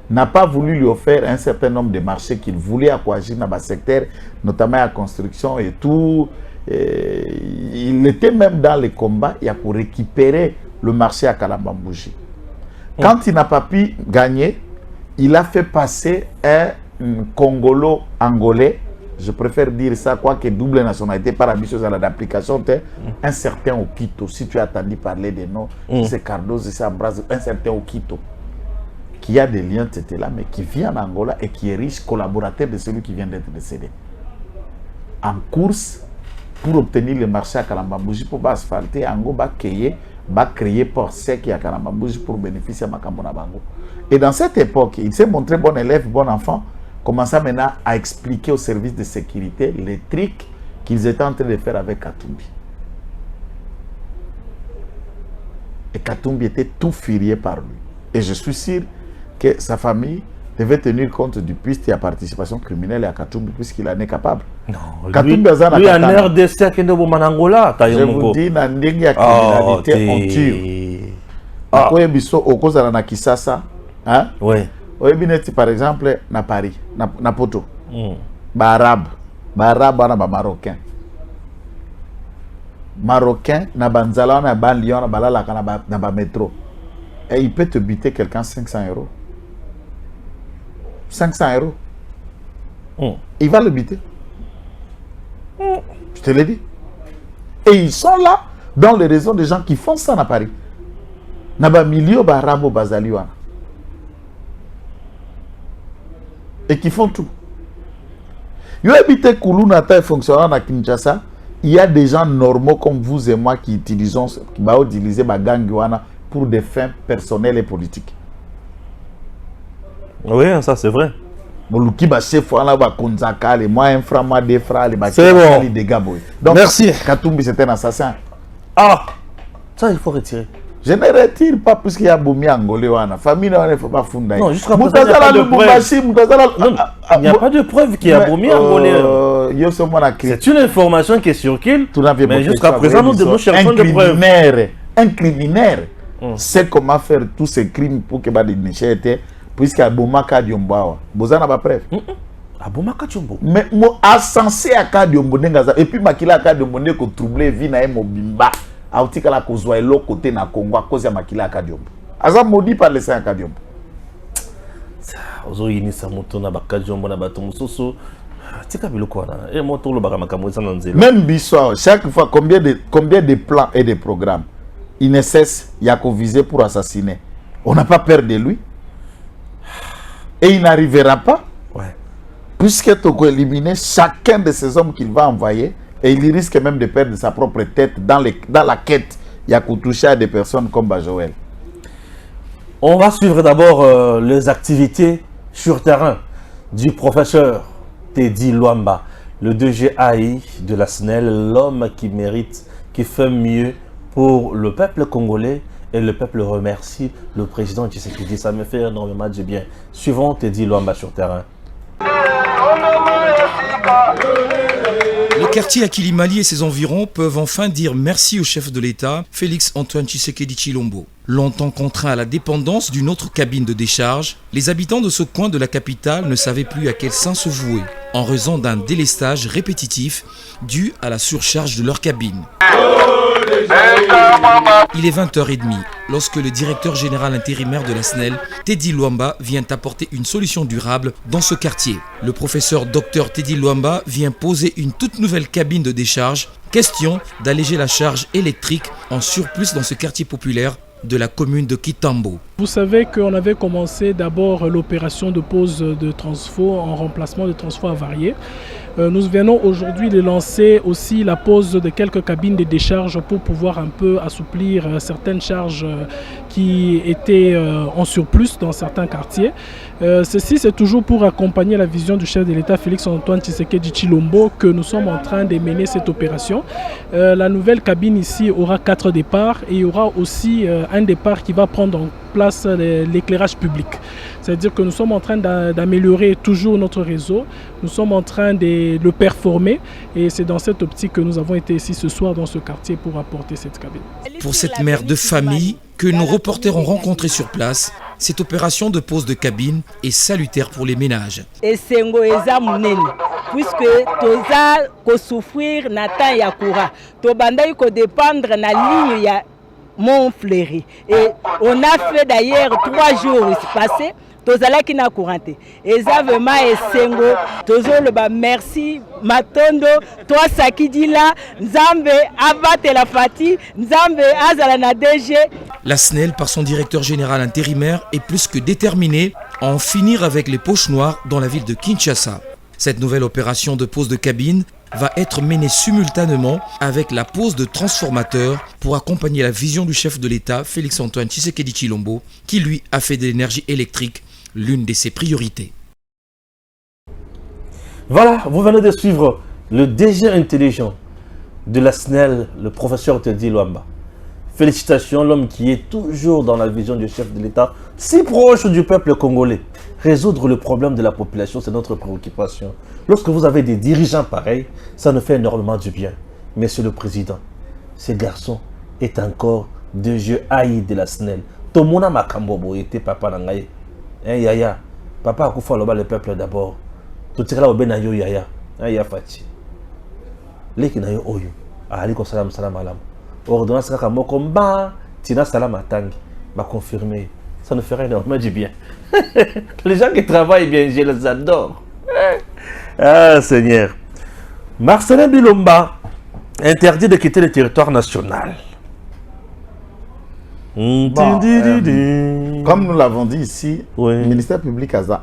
Speaker 7: n'a pas voulu lui offrir un certain nombre de marchés qu'il voulait acquérir dans le secteur, notamment la construction et tout. Il était même dans les combats pour récupérer le marché à Kalambambouji. Quand il n'a pas pu gagner, il a fait passer un Congolo-Angolais, je préfère dire ça, quoique double nationalité par habitude d'application, un certain Okito. Si tu as entendu parler des noms, c'est Cardozo, c'est Ambroise, un certain Okito, qui a des liens, c'était là, mais qui vit en Angola et qui est riche, collaborateur de celui qui vient d'être décédé. En course, pour obtenir le marché à Kalambambouji, pour asphalter, Ango, créer port sec à Kalambambouji pour bénéficier de Makambona Bango. Et dans cette époque, il s'est montré bon élève, bon enfant, commençant maintenant à expliquer aux services de sécurité les tricks qu'ils étaient en train de faire avec Katumbi. Et Katumbi était tout furieux par lui. Et je suis sûr que sa famille devait tenir compte du puisque il y a participation criminelle à Katumbi puisqu'il en est capable.
Speaker 2: Non,
Speaker 7: Katumbi
Speaker 2: lui en RDC qui est au Manangola.
Speaker 7: Je vous dis, dans la criminalité, on tue. Quand il y a au cause de la Kisasa,
Speaker 2: oui.
Speaker 7: Par exemple, na Paris, na Poto, Barab, na Marocain. Marocain, na Banzala, na Ban Lyon, na Balala, na métro. Et il peut te buter quelqu'un 500 euros. 500 euros. Il va le buter. Je te l'ai dit. Et ils sont là dans les raisons des gens qui font ça à Paris. Naba milio barabo bazaliwana. Et qui font tout. Yo habite Koulounata et fonctionnant à Kinshasa, il y a des gens normaux comme vous et moi qui utilisons Bagangwana pour des fins personnelles et politiques.
Speaker 2: Oui, ça c'est vrai.
Speaker 7: C'est
Speaker 2: bon.
Speaker 7: Donc,
Speaker 2: merci.
Speaker 7: Katumbi c'est un assassin.
Speaker 2: Ah, ça il faut retirer.
Speaker 7: Je ne retire pas puisqu'il y a Boumi Angolais. Famille, il ne faut pas fonder.
Speaker 2: Non, jusqu'à présent, il n'y a pas de preuve qu'il y a Boumi Angolais. C'est une information qui circule. Mais jusqu'à présent, nous cherchons des preuves.
Speaker 7: Un criminel sait comment faire tous ces crimes pour que les puisqu'il y a Boumaka Diombo. Vous n'avez pas preuve.
Speaker 2: Boumaka Diombo.
Speaker 7: Mais moi, ascensé à Kadiombo. Et puis, Makila Kadiombo, que troublé, vit na Mobimba. Autika la kozwa elo côté na Congo à cause ya makila Kadiombo. Aza maudit par les saints Kadiombo.
Speaker 2: Ozo yini sa moto na Bakadiombo na bato mususu. Tika biloko na. E moto lo baka makambo za nzela.
Speaker 7: Même biso chaque fois combien de plans et de programmes il ne cesse ya ko viser pour assassiner. On n'a pas peur de lui. Et il n'arrivera pas.
Speaker 2: Ouais.
Speaker 7: Puisque tu peux éliminer chacun de ces hommes qu'il va envoyer. Et il risque même de perdre sa propre tête dans la quête. Il y a qu'à toucher à des personnes comme Bajoël.
Speaker 2: On va suivre d'abord les activités sur terrain du professeur Teddy Luamba, le DGAI de la SNEL, l'homme qui mérite, qui fait mieux pour le peuple congolais. Et le peuple remercie le président Tshisekedi. Ça me fait énormément de bien. Suivons Teddy Luamba sur terrain.
Speaker 8: Le quartier Akilimali et ses environs peuvent enfin dire merci au chef de l'État, Félix Antoine Tshisekedi Tshilombo. Longtemps contraints à la dépendance d'une autre cabine de décharge, les habitants de ce coin de la capitale ne savaient plus à quel sein se vouer, en raison d'un délestage répétitif dû à la surcharge de leur cabine. Il est 20h30 lorsque le directeur général intérimaire de la SNEL, Teddy Luamba, vient apporter une solution durable dans ce quartier. Le professeur Dr Teddy Luamba vient poser une toute nouvelle cabine de décharge. Question d'alléger la charge électrique en surplus dans ce quartier populaire de la commune de Kitambo.
Speaker 9: Vous savez qu'on avait commencé d'abord l'opération de pose de transfo en remplacement de transfo avariés. Nous venons aujourd'hui de lancer aussi la pose de quelques cabines de décharge pour pouvoir un peu assouplir certaines charges qui étaient en surplus dans certains quartiers. Ceci, c'est toujours pour accompagner la vision du chef de l'État Félix Antoine Tshisekedi Tshilombo que nous sommes en train de mener cette opération. La nouvelle cabine ici aura 4 départs et il y aura aussi un départ qui va prendre en place l'éclairage public. C'est-à-dire que nous sommes en train d'améliorer toujours notre réseau, nous sommes en train de le performer et c'est dans cette optique que nous avons été ici ce soir dans ce quartier pour apporter cette cabine.
Speaker 8: Pour cette mère de famille que nos reporters ont rencontrée sur place, cette opération de pose de cabine est salutaire pour les ménages.
Speaker 10: Puisque toza ko souffrir na temps ya courant, to bandai ko dépendre na ligne ya Montfleury. Et on a fait d'ailleurs 3 jours passés. Tozalaki na courante. Et ça vraiment esengo. Tozo le ba merci matondo. Toi sakidila Nzambe abate la fati. Nzambe azala na DG.
Speaker 8: La SNEL, par son directeur général intérimaire, est plus que déterminée à en finir avec les poches noires dans la ville de Kinshasa. Cette nouvelle opération de pose de cabine va être menée simultanément avec la pose de transformateurs pour accompagner la vision du chef de l'État, Félix-Antoine Tshisekedi Tshilombo, qui lui a fait de l'énergie électrique l'une de ses priorités.
Speaker 2: Voilà, vous venez de suivre le DG intelligent de la SNEL, le professeur Teddy Luamba. Félicitations, l'homme qui est toujours dans la vision du chef de l'État, si proche du peuple congolais. Résoudre le problème de la population, c'est notre préoccupation. Lorsque vous avez des dirigeants pareils, ça nous fait énormément du bien. Monsieur le Président, ce garçon est encore de jeu haï de la SNEL. Tomona Makambobo était papa Nangaye. Hein, Yaya, papa a koufou le peuple d'abord. Tout ce qui est là, Benayo Yaya. Hein, Yaya Fati. Leki na yo oyo. Aliko salam salam alam. Ordonnance kaka mokomba. Tina salam atangi. Va confirmer. Ça nous ferait énormément du bien. Les gens qui travaillent bien, je les adore. Ah, Seigneur. Marcelin Bilomba, interdit de quitter le territoire national.
Speaker 7: Bon, comme nous l'avons dit ici, le ministère public a 1.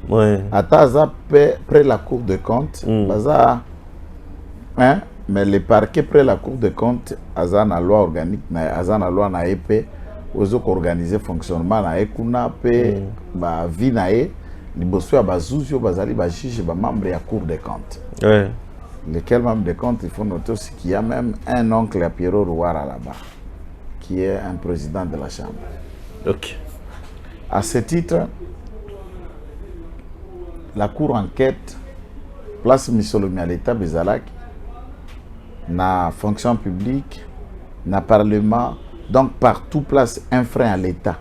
Speaker 2: Oui.
Speaker 7: Ataza près la Cour de compte, mais les parquets près la Cour de compte, Aza na loi organique, Aza na loi na EP, ozo organiser fonctionnement na ekuna pe ba vie na e liboso ya bazuzio bazali ba juge ba membre ya Cour de compte.
Speaker 2: Ouais.
Speaker 7: Lesquels membres de compte, il faut noter aussi qu'il y a même un oncle à Pierrot Rouara là-bas, qui est un président de la Chambre.
Speaker 2: Ok.
Speaker 7: À ce titre, la Cour enquête place Misolomi à l'État Bezalak, na fonction publique, na Parlement, donc partout place un frein à l'État.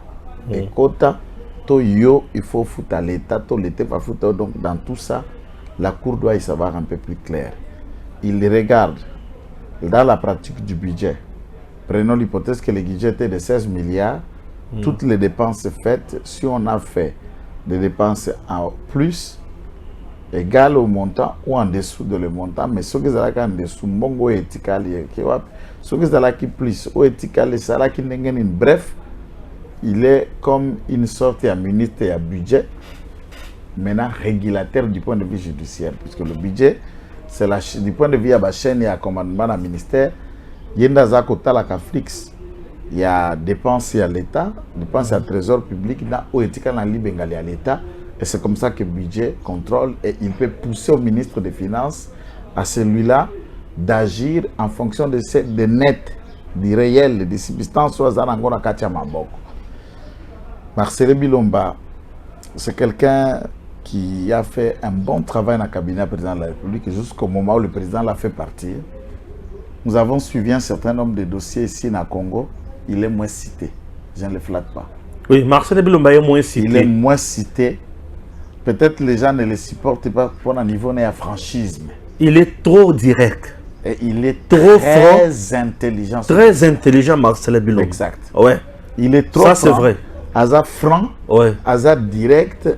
Speaker 7: Et quota, to yo, il faut foutre à l'État, to l'État va foutre. Donc dans tout ça, la Cour doit y savoir un peu plus clair. Il regarde dans la pratique du budget. Prenons l'hypothèse que le budget était de 16 milliards. Toutes les dépenses faites, si on a fait des dépenses en plus, égales au montant ou en dessous de le montant, mais ce qui est en dessous, mongo etikali, ce qui est plus, ou etikali, ça qui n'est bref, il est comme une sorte de ministre et budget, maintenant régulateur du point de vue judiciaire, puisque le budget, c'est du point de vue de la chaîne et à commandement du ministère, il y a des quotas à Flix. Il y a dépenses à l'État, dépenses à trésor public, ou éthique à l'État. Et c'est comme ça que le budget contrôle et il peut pousser au ministre des Finances, à celui-là, d'agir en fonction de net, du réel, des substances, soit Zanangona Katia Mabok. Marcelin Bilomba, c'est quelqu'un qui a fait un bon travail dans le cabinet du président de la République jusqu'au moment où le président l'a fait partir. Nous avons suivi un certain nombre de dossiers ici au Congo. Il est moins cité. Je ne le flatte pas.
Speaker 2: Oui, Marcelin Bilomba est moins cité.
Speaker 7: Il est moins cité. Peut-être les gens ne le supportent pas pour un niveau de franchisme.
Speaker 2: Il est trop direct.
Speaker 7: Et il est trop très intelligent.
Speaker 2: Très intelligent, Marcelin Bilomba.
Speaker 7: Exact.
Speaker 2: Ouais.
Speaker 7: Il est trop
Speaker 2: ça, c'est vrai.
Speaker 7: Aza franc,
Speaker 2: ouais.
Speaker 7: Aza direct.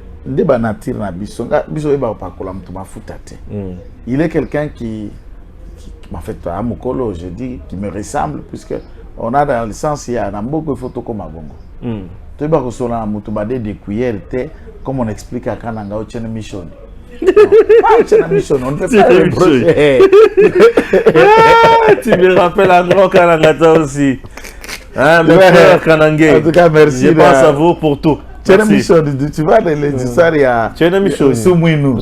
Speaker 7: Il est quelqu'un qui en fait, à Mukolo, je dis, qui me ressemble, puisque on a dans le sens, il y a beaucoup de photos comme à Bongo. Tu vas recevoir un moutobadé de cuillères, comme on explique à Kananga, au Tchène Michon. On ne peut pas le projet.
Speaker 2: Tu me rappelles un grand Kananga aussi. Hein, mes frères Kanangé.
Speaker 7: En tout cas, merci.
Speaker 2: Je pense à vous pour tout.
Speaker 7: Tchène Michon, tu vois, les histoires, il y a.
Speaker 2: Tchène Michon.
Speaker 7: Soumouinou.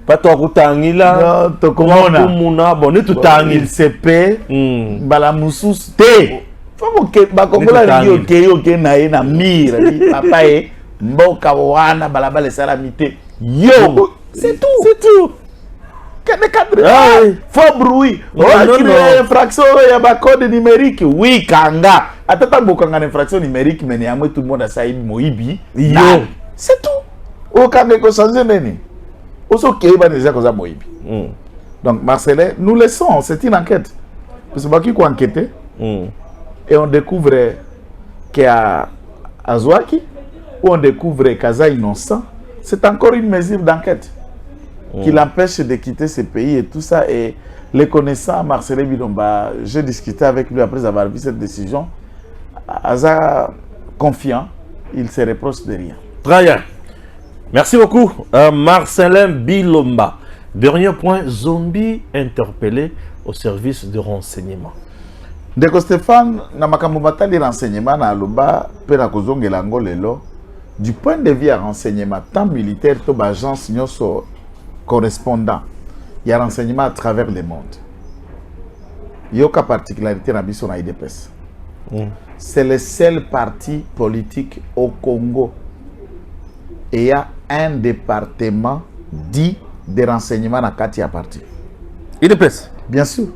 Speaker 2: Pas toi kutangila.
Speaker 7: Non, tokomona.
Speaker 2: Bon, tout
Speaker 7: il se paie. Balamoussous. Té. Faut que bakongola rio ke na mire. Papa e mboka wana balabala salamité. Yo. C'est tout.
Speaker 2: C'est tout.
Speaker 7: Quel cadre? Faux bruit.
Speaker 2: Non.
Speaker 7: Infraction, il y a code numérique. Oui, kanga. Attends, beaucoup de infraction numérique, mais tout le monde a saïd moibi. Yo. C'est tout. Au kanga ko changer neni. Donc Marcelin, nous laissons, c'est une enquête. Parce que qui enquêter et on découvre qu'à Azouaki, ou on découvre qu'Aza innocent, c'est encore une mesure d'enquête qui l'empêche de quitter ce pays et tout ça. Et les connaissants, Marcelin Bilomba, j'ai discuté avec lui après avoir vu cette décision. Aza confiant, il se reproche de rien.
Speaker 2: Très bien. Merci beaucoup, Marcelin Bilomba. Dernier point, zombie interpellé au service de renseignement.
Speaker 7: Ndeko Stéphane, na makambo batali renseignement na aloba pe na kozongela ngo lelo du point de vue à renseignement tant militaire to ba agence nyonso correspondant il y a renseignement à travers le monde. Yoka particularité na biso na IDPS. C'est le seul parti politique au Congo et il y a un département dit de renseignement na kati ya parti.
Speaker 2: IDPS?
Speaker 7: Bien sûr.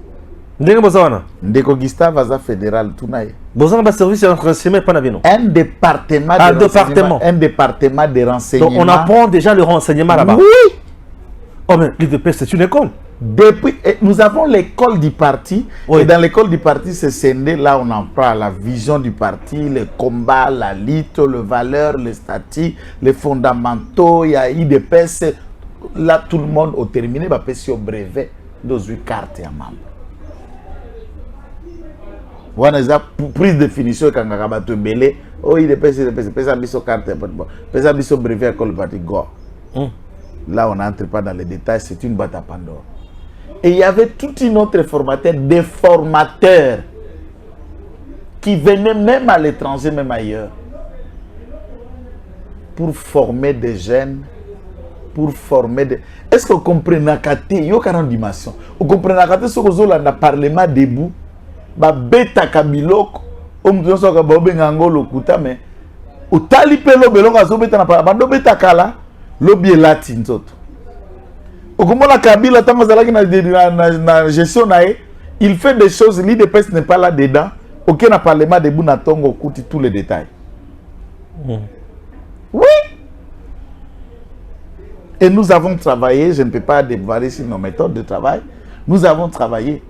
Speaker 2: Ndenge bozawana?
Speaker 7: Ndeko Gustave Aza fédéral tunaye.
Speaker 2: Bozana ba service de renseignement pas na bino.
Speaker 7: Un département de renseignement. Un département de renseignement.
Speaker 2: Donc on apprend déjà le renseignement là-bas.
Speaker 7: Oui.
Speaker 2: Oh mais l'IDPS c'est une école.
Speaker 7: Depuis, nous avons l'école du parti. Oui. Et dans l'école du parti, c'est scindé. Là, on en parle la vision du parti, les combats, la lutte, les valeurs, les statuts, les fondamentaux. Il y a IDPS. Là, tout le monde a terminé. Va passer au brevet dans une carte à membre. Voilà, ça prise de définition quand on a tout belé. Oh, IDPS, pesa biso carte, pesa biso brevet à l'école parti go. Là, on n'entre pas dans les détails. C'est une boîte à Pandore. Et il y avait toute une autre formateur, des formateurs qui venaient même à l'étranger, même ailleurs, pour former des jeunes, pour former des... Est-ce que vous comprenez qu'il y a 40 dimensions? Vous comprenez que ce que vous avez dans le Parlement debout, beta kabiloko, mais au talipelo belonga zobeta na parlement beta kala lobi latin zoto. Okomona Kabila tango zalaki na gestion nae, il fait des choses, l'IDPS n'est pas là dedans. Aucun na parlement debout na tongo kuti tous les détails. Oui. Et nous avons travaillé, je ne peux pas dévoiler sur nos méthodes de travail. Nous avons travaillé.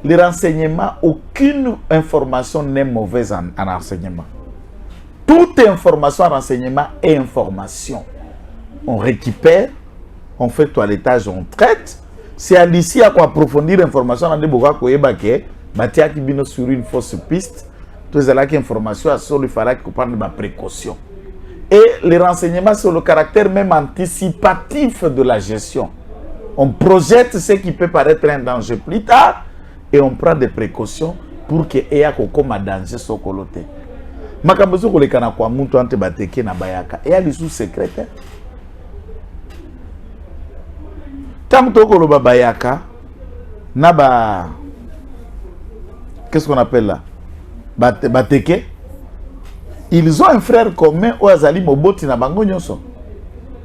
Speaker 7: Les renseignements, aucune information n'est mauvaise en renseignement. Toute information en renseignement est information. On récupère. On fait toilettage, on traite. C'est à l'ici à quoi approfondir l'information. On a dit que sur une fausse piste. Tout ça là qui information à il fallait qu'on prenne des précautions. Et les renseignements sur le caractère même anticipatif de la gestion. On projette ce qui peut paraître un danger plus tard et on prend des précautions pour que ait comme un danger sur coloté. Makambozo ko le kana kwa muntu ante bateke na bayaka. Et les sous-secrétaires. Tant que le babayaka, naba, qu'est-ce qu'on appelle là? Bateke. Ils ont un frère commun au Azali Moboti na bango nyonso.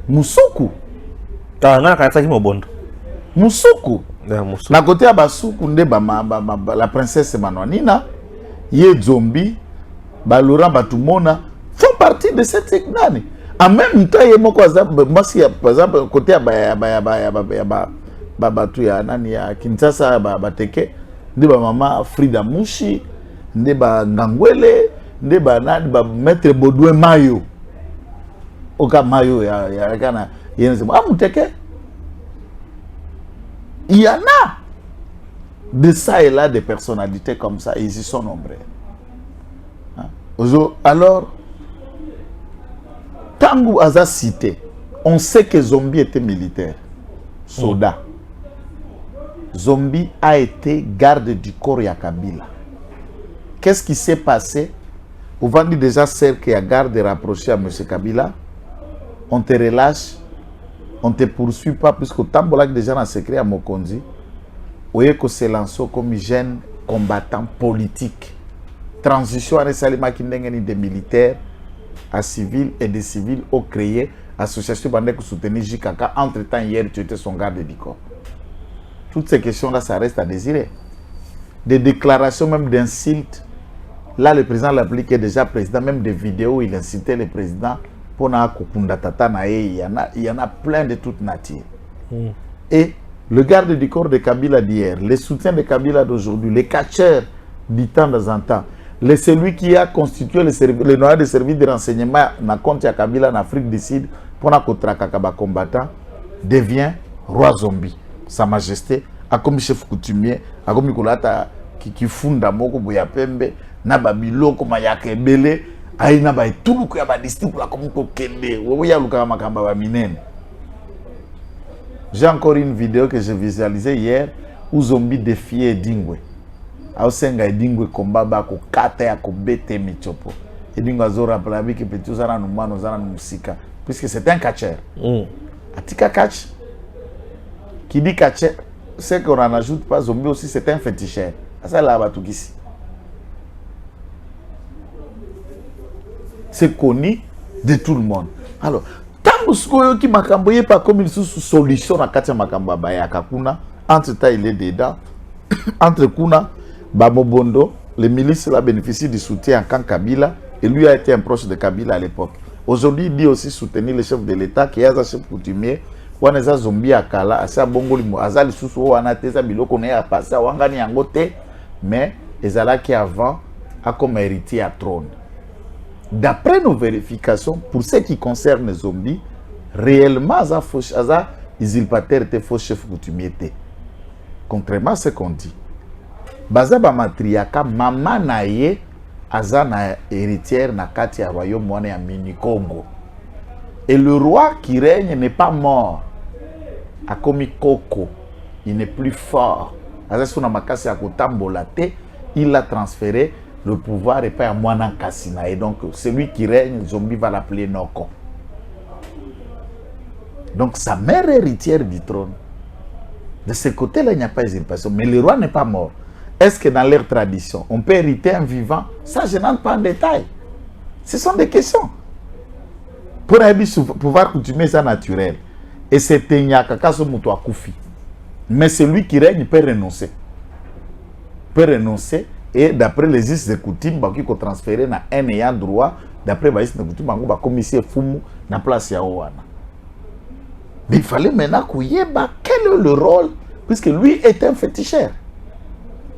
Speaker 7: Musuku.
Speaker 2: Tanga kayaki mobondo.
Speaker 7: Musuku. Na côté ya basuku nde la princesse Manwanina, ye Zombi, ba Laurent Batumona font partie de cette nani. En même temps, il y a par exemple, côté ya Kinshasa, Bateke, ndeba mama Frida Mushi, ndeba Ngangwele, ndeba Maître Baudouin Mayo. Oka Mayo, il y en a de ça et là des personnalités comme ça, ils y sont nombreux. Alors, Tangu Aza cité, on sait que Zombi était militaire, soldat. Zombi a été garde du corps ya Kabila. Qu'est-ce qui s'est passé? Vous vendez déjà celle qui a garde rapproché à M. Kabila, on te relâche, on ne te poursuit pas, puisque Tambola déjà en secret à Mokonzi, Oyeko se lance comme jeune combattant politique. Transition à Salima Kindengeni des militaires à civils et des civils ont créé l'association Bandek soutenir JKK. Entre-temps, hier, tu étais son garde du corps. Toutes ces questions-là, ça reste à désirer. Des déclarations même d'insultes. Là, le président l'appliquait déjà président, même des vidéos où il incitait le président pour il y en a plein de toutes natures. Et le garde du corps de Kabila d'hier, les soutiens de Kabila d'aujourd'hui, les catcheurs du temps en temps, celui qui a constitué le noyau de service de renseignement na compte ya Kabila en Afrique du Sud pour na kotrakaka combattant devient roi zombie. Sa majesté a comme chef coutumier, a comme kolata qui funda moko boya pembe na babiloko mayaka ebele aina ba etuluku ya ba disciple comme ko kende wo ya luka makamba ba minene. J'ai encore une vidéo que j'ai visualisée hier où Zombie défiait Dingwe. Aosenga Dingwe combat bako kata ya kobete michopo. Dingwe azora rappelé que petit zana numano zana musika puisque c'est un catcheur. Atika catch. Qui dit catcheur, c'est qu'on en ajoute pas Zombie aussi c'est un féticheur. Ça là batukisi. C'est connu de tout le monde. Alors, tant que qui m'a camboyé pas comme une solution à Katia Makamba Bayaka Kuna, entre temps il est dedans, entre Kuna, Bamobondo, les milices là bénéficient du soutien en camp Kabila, et lui a été un proche de Kabila à l'époque. Aujourd'hui, il dit aussi soutenir le chef de l'État, qui est un chef coutumier, ou un zombie à Kala, à sa bongolimo, à Zali Soussou, ou à Natesa Bilo, qu'on est à passer, ou à Ngani Angote, mais Ezala qui avant a comme héritier à trône. D'après nos vérifications, pour ce qui concerne les zombies, réellement, Izilpater était faux chef coutumier. Contrairement à ce qu'on dit. Bazaba matriaka, maman naye, azana héritière na kati ya royaume wana ya mini Congo. Et le roi qui règne n'est pas mort. Akomi Koko, il n'est plus fort. Azasuna makasi ya kotambola te, il a transféré le pouvoir est pas à Mwana Kassina. Et donc, celui qui règne, Zombie va l'appeler Noko. Donc, sa mère est héritière du trône. De ce côté-là, il n'y a pas d'usurpation. Mais le roi n'est pas mort. Est-ce que dans leur tradition, on peut hériter un vivant? Ça, je n'entre pas en détail. Ce sont des questions. Pour pouvoir coutumer ça naturel. Et c'est Tenyaka Mutua Koufi. Mais celui qui règne peut renoncer. Peut renoncer. Et d'après les is de coutume, il faut transférer dans un ayant droit. D'après les is de coutume, il faut commisser Fumu dans la place Yaouana. Mais il fallait maintenant qu'il y ait quel est le rôle, puisque lui est un féticheur.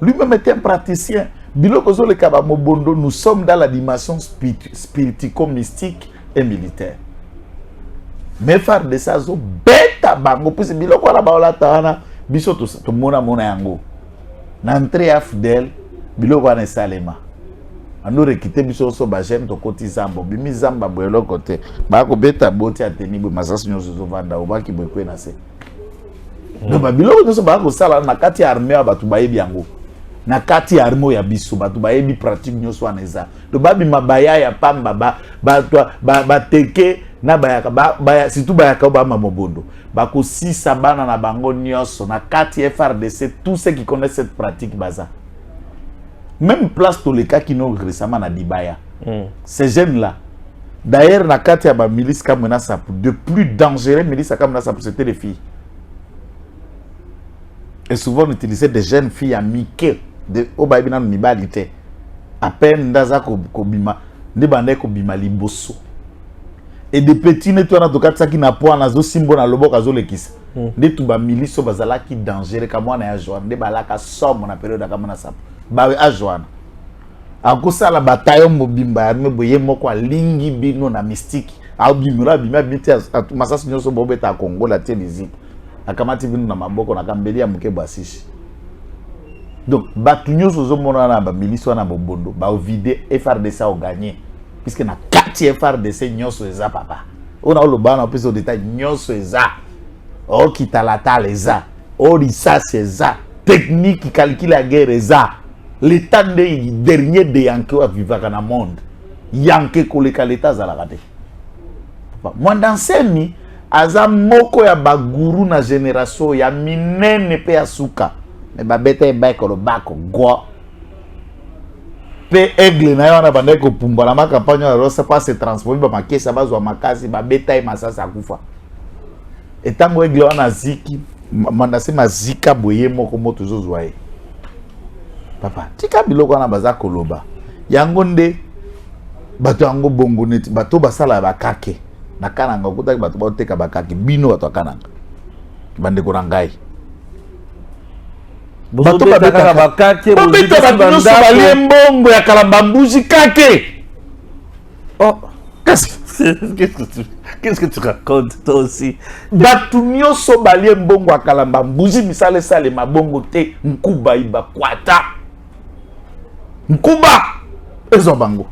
Speaker 7: Lui-même est un praticien. Bilokozo le Kabamobondo, nous sommes dans la dimension spiritico-mystique et militaire. Mais faire de ça, zo bêta bango, puisque Biloko la baola tawana, biso to mona yango. N'entrée à fidèle. Biloko wana salema ando rekite biso so ba j'aime to koti zambo bimi zamba boyelo côté ba ko beta boti ateni bo masasi nyoso zo vanda obaki bwekwe na se no ba biloko nyoso ba ko sala na kati ya armée abatu ba yebi yango na kati ya armée ya biso batu ba yebi pratique nyoso wana eza to ba bima baya ya pamba ba teke na bayaka ba surtout bayaka ba mamobondo ba ko sisa bana na bango nyoso na kati ya FRDC tous ceux qui connaissent cette pratique baza. Même place tous les cas qui n'ont récemment na Dibaya. Ces jeunes-là, d'ailleurs, na kati ya ba milice kamena sapu, de plus dangereux milice kamena sapu, c'était les filles. Et souvent on utilisait des jeunes filles à Mickey, de Obaibina Nibalite. À peine ndaza ko bima, ne bande ko bima liboso. Et des petits nettoyants de kati qui na po na zo simbo na lobo kazo lekisa. Ne tu ba milice bazala qui dangereux kamwa na ya joan, ne balaka somme na période kamena sapu. Bawe ajoana akosa la bataille mobimba arme boye moko lingi bino na mystique abimura bima biti masasi nyoso bobeta Congo la Tunisie akamati bino na maboko na kambeli ya muke basishi. Donc batu nyoso zo mona na ba milice wana bobondo ba vide FRDC a gagné puisque na kati FRDC nyoso eza papa ona oloba na plus au détail nyoso eza o kitalata leza o risasi eza technique qui calcule la guerre eza. L'état des derniers de Yankee à vivre dans le monde. Yankee koleka l'état za la rate. Moi dans ces mi, aza moko ya baguru na génération ya minene pe asuka. Mais ba beta ba ko lo bako gwa. Pe aigle na yona bande ko pumba na campagne ya rosa pas se transformer ba makesa bazwa makazi ba beta e masasa kufa. Etango aigle wana ziki mandase mazika boye moko moto zozwaye. Papa, tika biloko wana baza koloba. Yango nde bato yango bongo neti bato basala bakake. Na kananga okutaki bato bateka bakake bino bato kananga. Bande ko ngai. Bato babeta bakake bozita bato balie mbongo ya kalambambuzi kake. Oh, qu'est-ce que tu racontes toi aussi? Bato nyoso balie mbongo ya kalambambuzi misale sale mabongo te nkuba iba kwata. Nkuba ezo bango.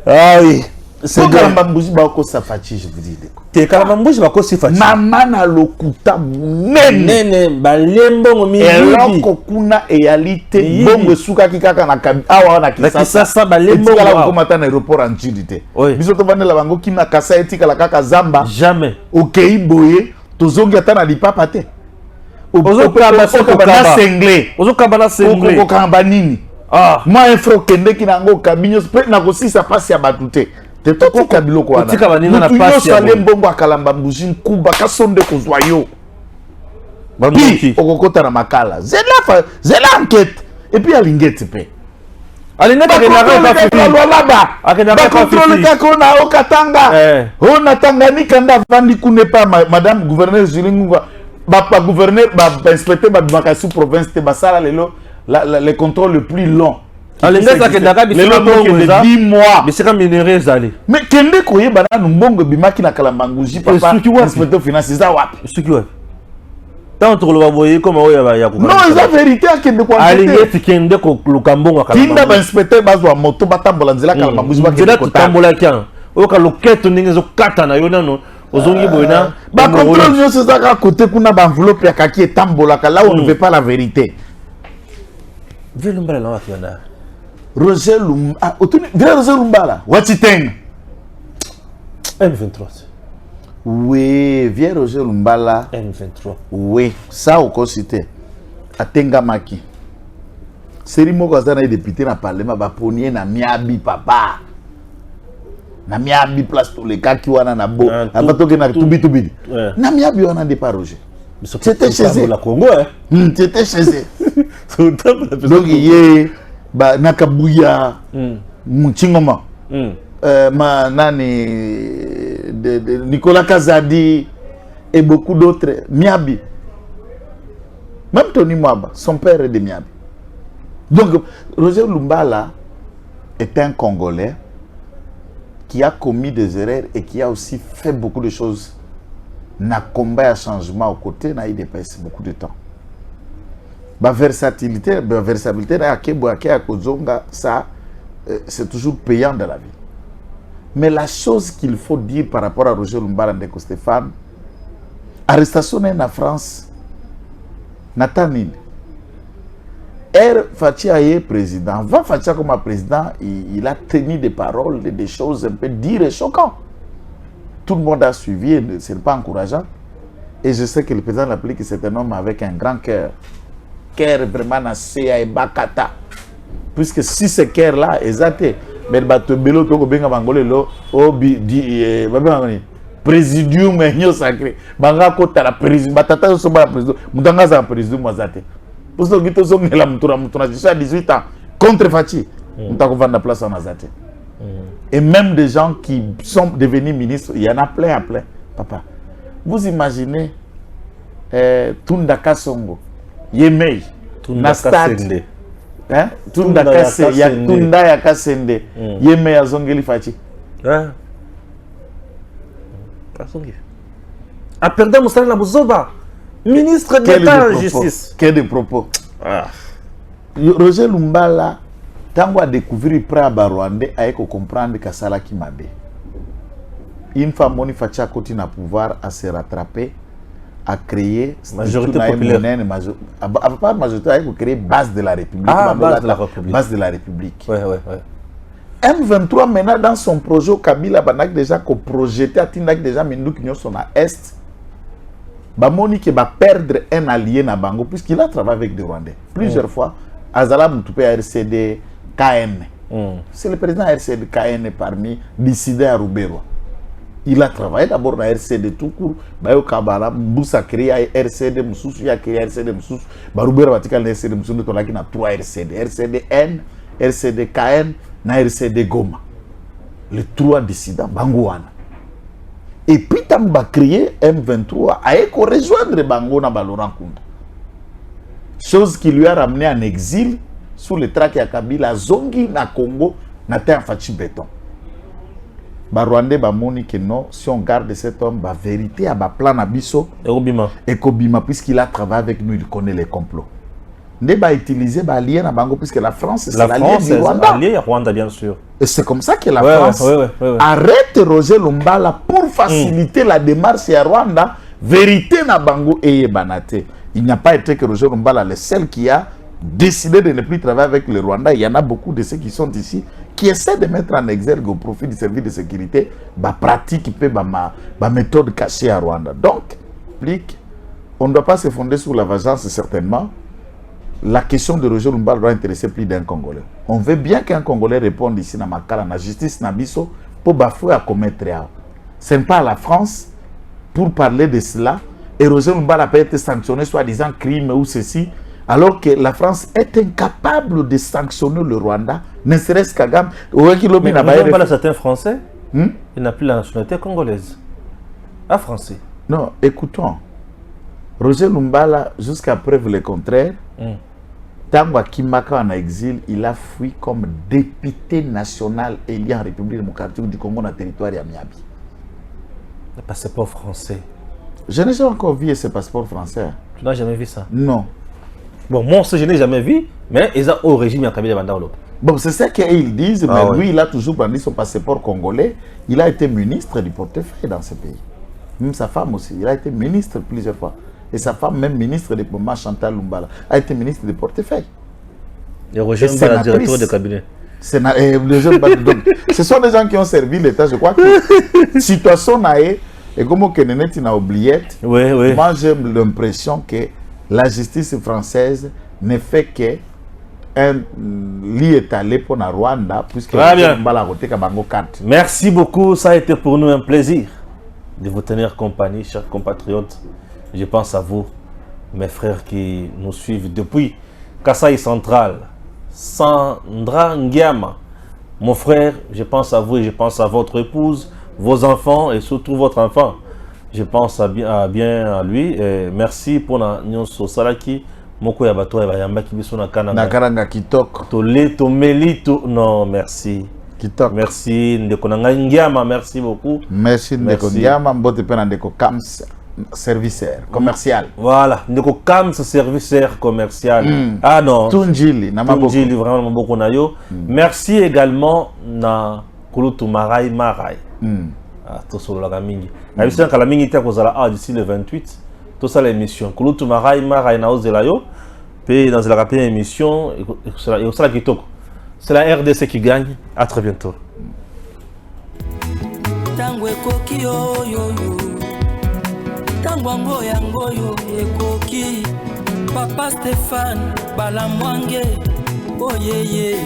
Speaker 7: Ah oui, c'est kalambambuzi ba ko safati je vous dis.
Speaker 2: te kalamambouji bakosi fati
Speaker 7: mama na lokuta munene
Speaker 2: nene balembo mi
Speaker 7: eloko kuna eyalité bongo esukaki kaka na awa na
Speaker 2: Kisasa balembo
Speaker 7: etikala komata na aéroport en Tchidité biso tovandela bango kina kasa etikala kaka zamba
Speaker 2: jamais
Speaker 7: okei boye tozongi ata na lipapa te
Speaker 2: ozokamba sengle
Speaker 7: okokamba nini moi infro kendeki nango kabinyo pe na kosisa pasi ya batu te te totika biloko wana
Speaker 2: otika baninga na pasi
Speaker 7: ya mutu mbongo akalamba mbuji nkuba kasonde kozwa yo bandoki okokota na makala zela enquête et puis alingeti pe
Speaker 2: alingeti
Speaker 7: bakontrole kaka na okatanga ona Tanganyika nda vandi kune pa madame gouverneur Zilingunga ba gouverneur ba inspecteur ba bimaka sous province te basala lelo les contrôles le plus long.
Speaker 2: Alingeza kendaka bisika mbongo
Speaker 7: de 10 mois.
Speaker 2: Bisika minéraux zali.
Speaker 7: Mais kende koyeba na mbongo bimaki na kalambanguji papa inspecteur finance za wapi?
Speaker 2: Suki wapi? Tant to lo boye comme oya ya
Speaker 7: non, c'est vérité kende ko
Speaker 2: alingeti kende ko lukambongo kalambanguji.
Speaker 7: Kinda ba inspecteur bazwa moto batambola nzela kalambanguji ba kende ko
Speaker 2: tambola kyan. Oka loketo ningezo kata na yo nano. Ozongi boyna
Speaker 7: ba contrôle nyonso zaka côté kuna ba enveloppe ya kaki etambola là on ne veut pas la vérité.
Speaker 2: Velumbala la wakiana.
Speaker 7: Roger Lumba, Roger Lumbala, Watiteng
Speaker 2: M23.
Speaker 7: Oui, vieux Roger Lumbala
Speaker 2: M23.
Speaker 7: Oui, ça au cité. Atenga maki. Seri moko azana député na parlement ba ponier na miabi papa. Na miabi place tous les cas qui wana na bo. Abatoke na tubi. Na miabi wana de pas Roger. C'était chez eux.
Speaker 2: La Congo
Speaker 7: C'était chez eux. Donc yé ba Nakabuya Mchingoma ma nani de Nicolas Kazadi et beaucoup d'autres Miabi, même Tony Mwaba, son père est de Miabi. Donc Roger Lumbala est un Congolais qui a commis des erreurs et qui a aussi fait beaucoup de choses, n'a combat à changement aux côtés, n'a eu dépassé beaucoup de temps. La versatilité, ça, c'est toujours payant dans la vie. Mais la chose qu'il faut dire par rapport à Roger Lumbala Ndeko Stéphane, arrestation en France, Nathanine, Fatia est président. Va Fatia comme président, il a tenu des paroles, des choses un peu dires et choquantes. Tout le monde a suivi, ce n'est pas encourageant. Et je sais que le président l'appelle que c'est un homme avec un grand cœur. Cœur vraiment nassé et bakata. Puisque si ce cœur là est zaté, mais le bateau bélo toko benga mangolé lo au présidium et sacré. Banga kota la président, batata so ba président, mudanga za président mazate. Pour ce qui sont la mutura à 18 ans contre Fati, mutako vendre la place en azate. Et même des gens qui sont devenus ministres, il y en a plein à plein. Papa, vous imaginez Tunda Kasongo, Yemei, Nastad, Tunda Kasende, Tunda ya Kasende, Yemei Azongeli Fati.
Speaker 2: A perdu Moussala la Mouzoba, ministre d'État de justice.
Speaker 7: Quel des propos. Roger Lumbala, tant a découvert le Rwandais, a comprendre que ça qui m'a dit. Une femme qui fait côté na pouvoir à se rattraper, à créer
Speaker 2: majorité populaire.
Speaker 7: À part majorité, à créer base de la République. Base de la République. M23 maintenant dans son projet au Kabila, banak déjà qu'on projeté à Tindak déjà mais nous qui sommes à Est. Bamoni qui va perdre un allié na Bango puisqu'il a travaillé avec des Rwandais plusieurs fois. Azala Moutoupé RCD KN. C'est le président RCD KN parmi dissidents à Roubero. Il a travaillé d'abord dans RCD tout court. Bayo Kabala Moussa créé RCD Moussous, il a créé RCD Moussous. Baroubero Vatican RCD Moussous, nous avons 3 RCD. RCDN, RCD KN, na RCD Goma. Les 3 dissidents Bangouana. Et puis, il a créé M23 a rejoindre Bango na Laurent Nkunda. Chose qui lui a ramené en exil sous le traque à Kabila, Zongi na Congo, na terre Fachi Béton. Rwandais Bamoni que non, si on garde cet homme, la vérité à plan Abisso et Kobima, puisqu'il a travaillé avec nous, il connaît les complots. ne va utiliser allié na bango puisque la France c'est
Speaker 2: l'allié
Speaker 7: du Rwanda.
Speaker 2: Allié Rwanda bien sûr.
Speaker 7: Et c'est comme ça que la France arrête Roger Lumbala pour faciliter la démarche à Rwanda. Vérité na bango et banate. Il n'y a pas été que Roger Lumbala le seul qui a décidé de ne plus travailler avec le Rwanda. Il y en a beaucoup de ceux qui sont ici qui essaient de mettre en exergue au profit du service de sécurité pratique méthode cachée à Rwanda. Donc, on ne doit pas se fonder sur la vengeance certainement. La question de Roger Lumbala doit intéresser plus d'un Congolais. On veut bien qu'un Congolais réponde ici dans la justice Nabiso pour bafouer à commettre. Ce n'est pas la France pour parler de cela. Et Roger Lumbala peut être sanctionné soi-disant crime ou ceci, alors que la France est incapable de sanctionner le Rwanda, ne serait-ce qu'à Gam.
Speaker 2: Mais Roger Lumbala, c'est un Français. Il n'a plus la nationalité congolaise. Un Français.
Speaker 7: Non, écoutons. Roger Lumbala, jusqu'à preuve le contraire, Tango Kimaka en exil, il a fui comme député national élu en République démocratique du Congo dans le territoire de Miabi.
Speaker 2: Le passeport français.
Speaker 7: Je n'ai jamais encore vu ce passeport français.
Speaker 2: Tu n'as jamais vu ça?
Speaker 7: Non.
Speaker 2: Bon, moi aussi, je n'ai jamais vu, mais ils ont au régime en Kabila Bandalo.
Speaker 7: Bon, c'est ça qu'ils disent, mais lui, il a toujours brandi son passeport congolais. Il a été ministre du portefeuille dans ce pays. Même sa femme aussi, il a été ministre plusieurs fois. Et sa femme, même ministre de Poma, Chantal Lumbala, a été ministre du portefeuille.
Speaker 2: Et Roger Lumbala, directeur de cabinet.
Speaker 7: Ce sont des gens qui ont servi l'État. Je crois que situation naïe, et comme Kenenet n'a oublié, moi j'ai l'impression que la justice française ne fait que un lit étalé pour la Rwanda, puisque
Speaker 2: merci beaucoup, ça a été pour nous un plaisir de vous tenir compagnie, chers compatriotes. Je pense à vous, mes frères qui nous suivent depuis Kasaï Central, Sandra Ngiama. Mon frère, je pense à vous et je pense à votre épouse, vos enfants et surtout votre enfant. Je pense bien à lui. Et merci pour la nyonso salaki. Moko ya bato ya bayamba ki biso na kananga.
Speaker 7: Na karanga kitoko.
Speaker 2: Tolé tomeli to non merci.
Speaker 7: Kitoko.
Speaker 2: Merci ndeko na ngai Ngiama, merci beaucoup.
Speaker 7: Merci ndeko Ngiama, mbote pe na ndeko Kams serviceur commercial.
Speaker 2: Voilà, ndeko Kams serviceur commercial. Ah non.
Speaker 7: Tunjili na maboko.
Speaker 2: Tunjili vraiment maboko na yo. Merci également na Kulutu Marai. Ah, tout sur la mingi. La mission que la mingi était d'ici le 28. Tout ça l'émission. Kulutu Marai na ozelayo. Puis dans la rapide émission, c'est la RDC qui gagne. À très bientôt.
Speaker 1: Tango ekoki yo yo yo. Tango yango yo ekoki. Papa Stéphane Balamwange. Oh yeah yeah.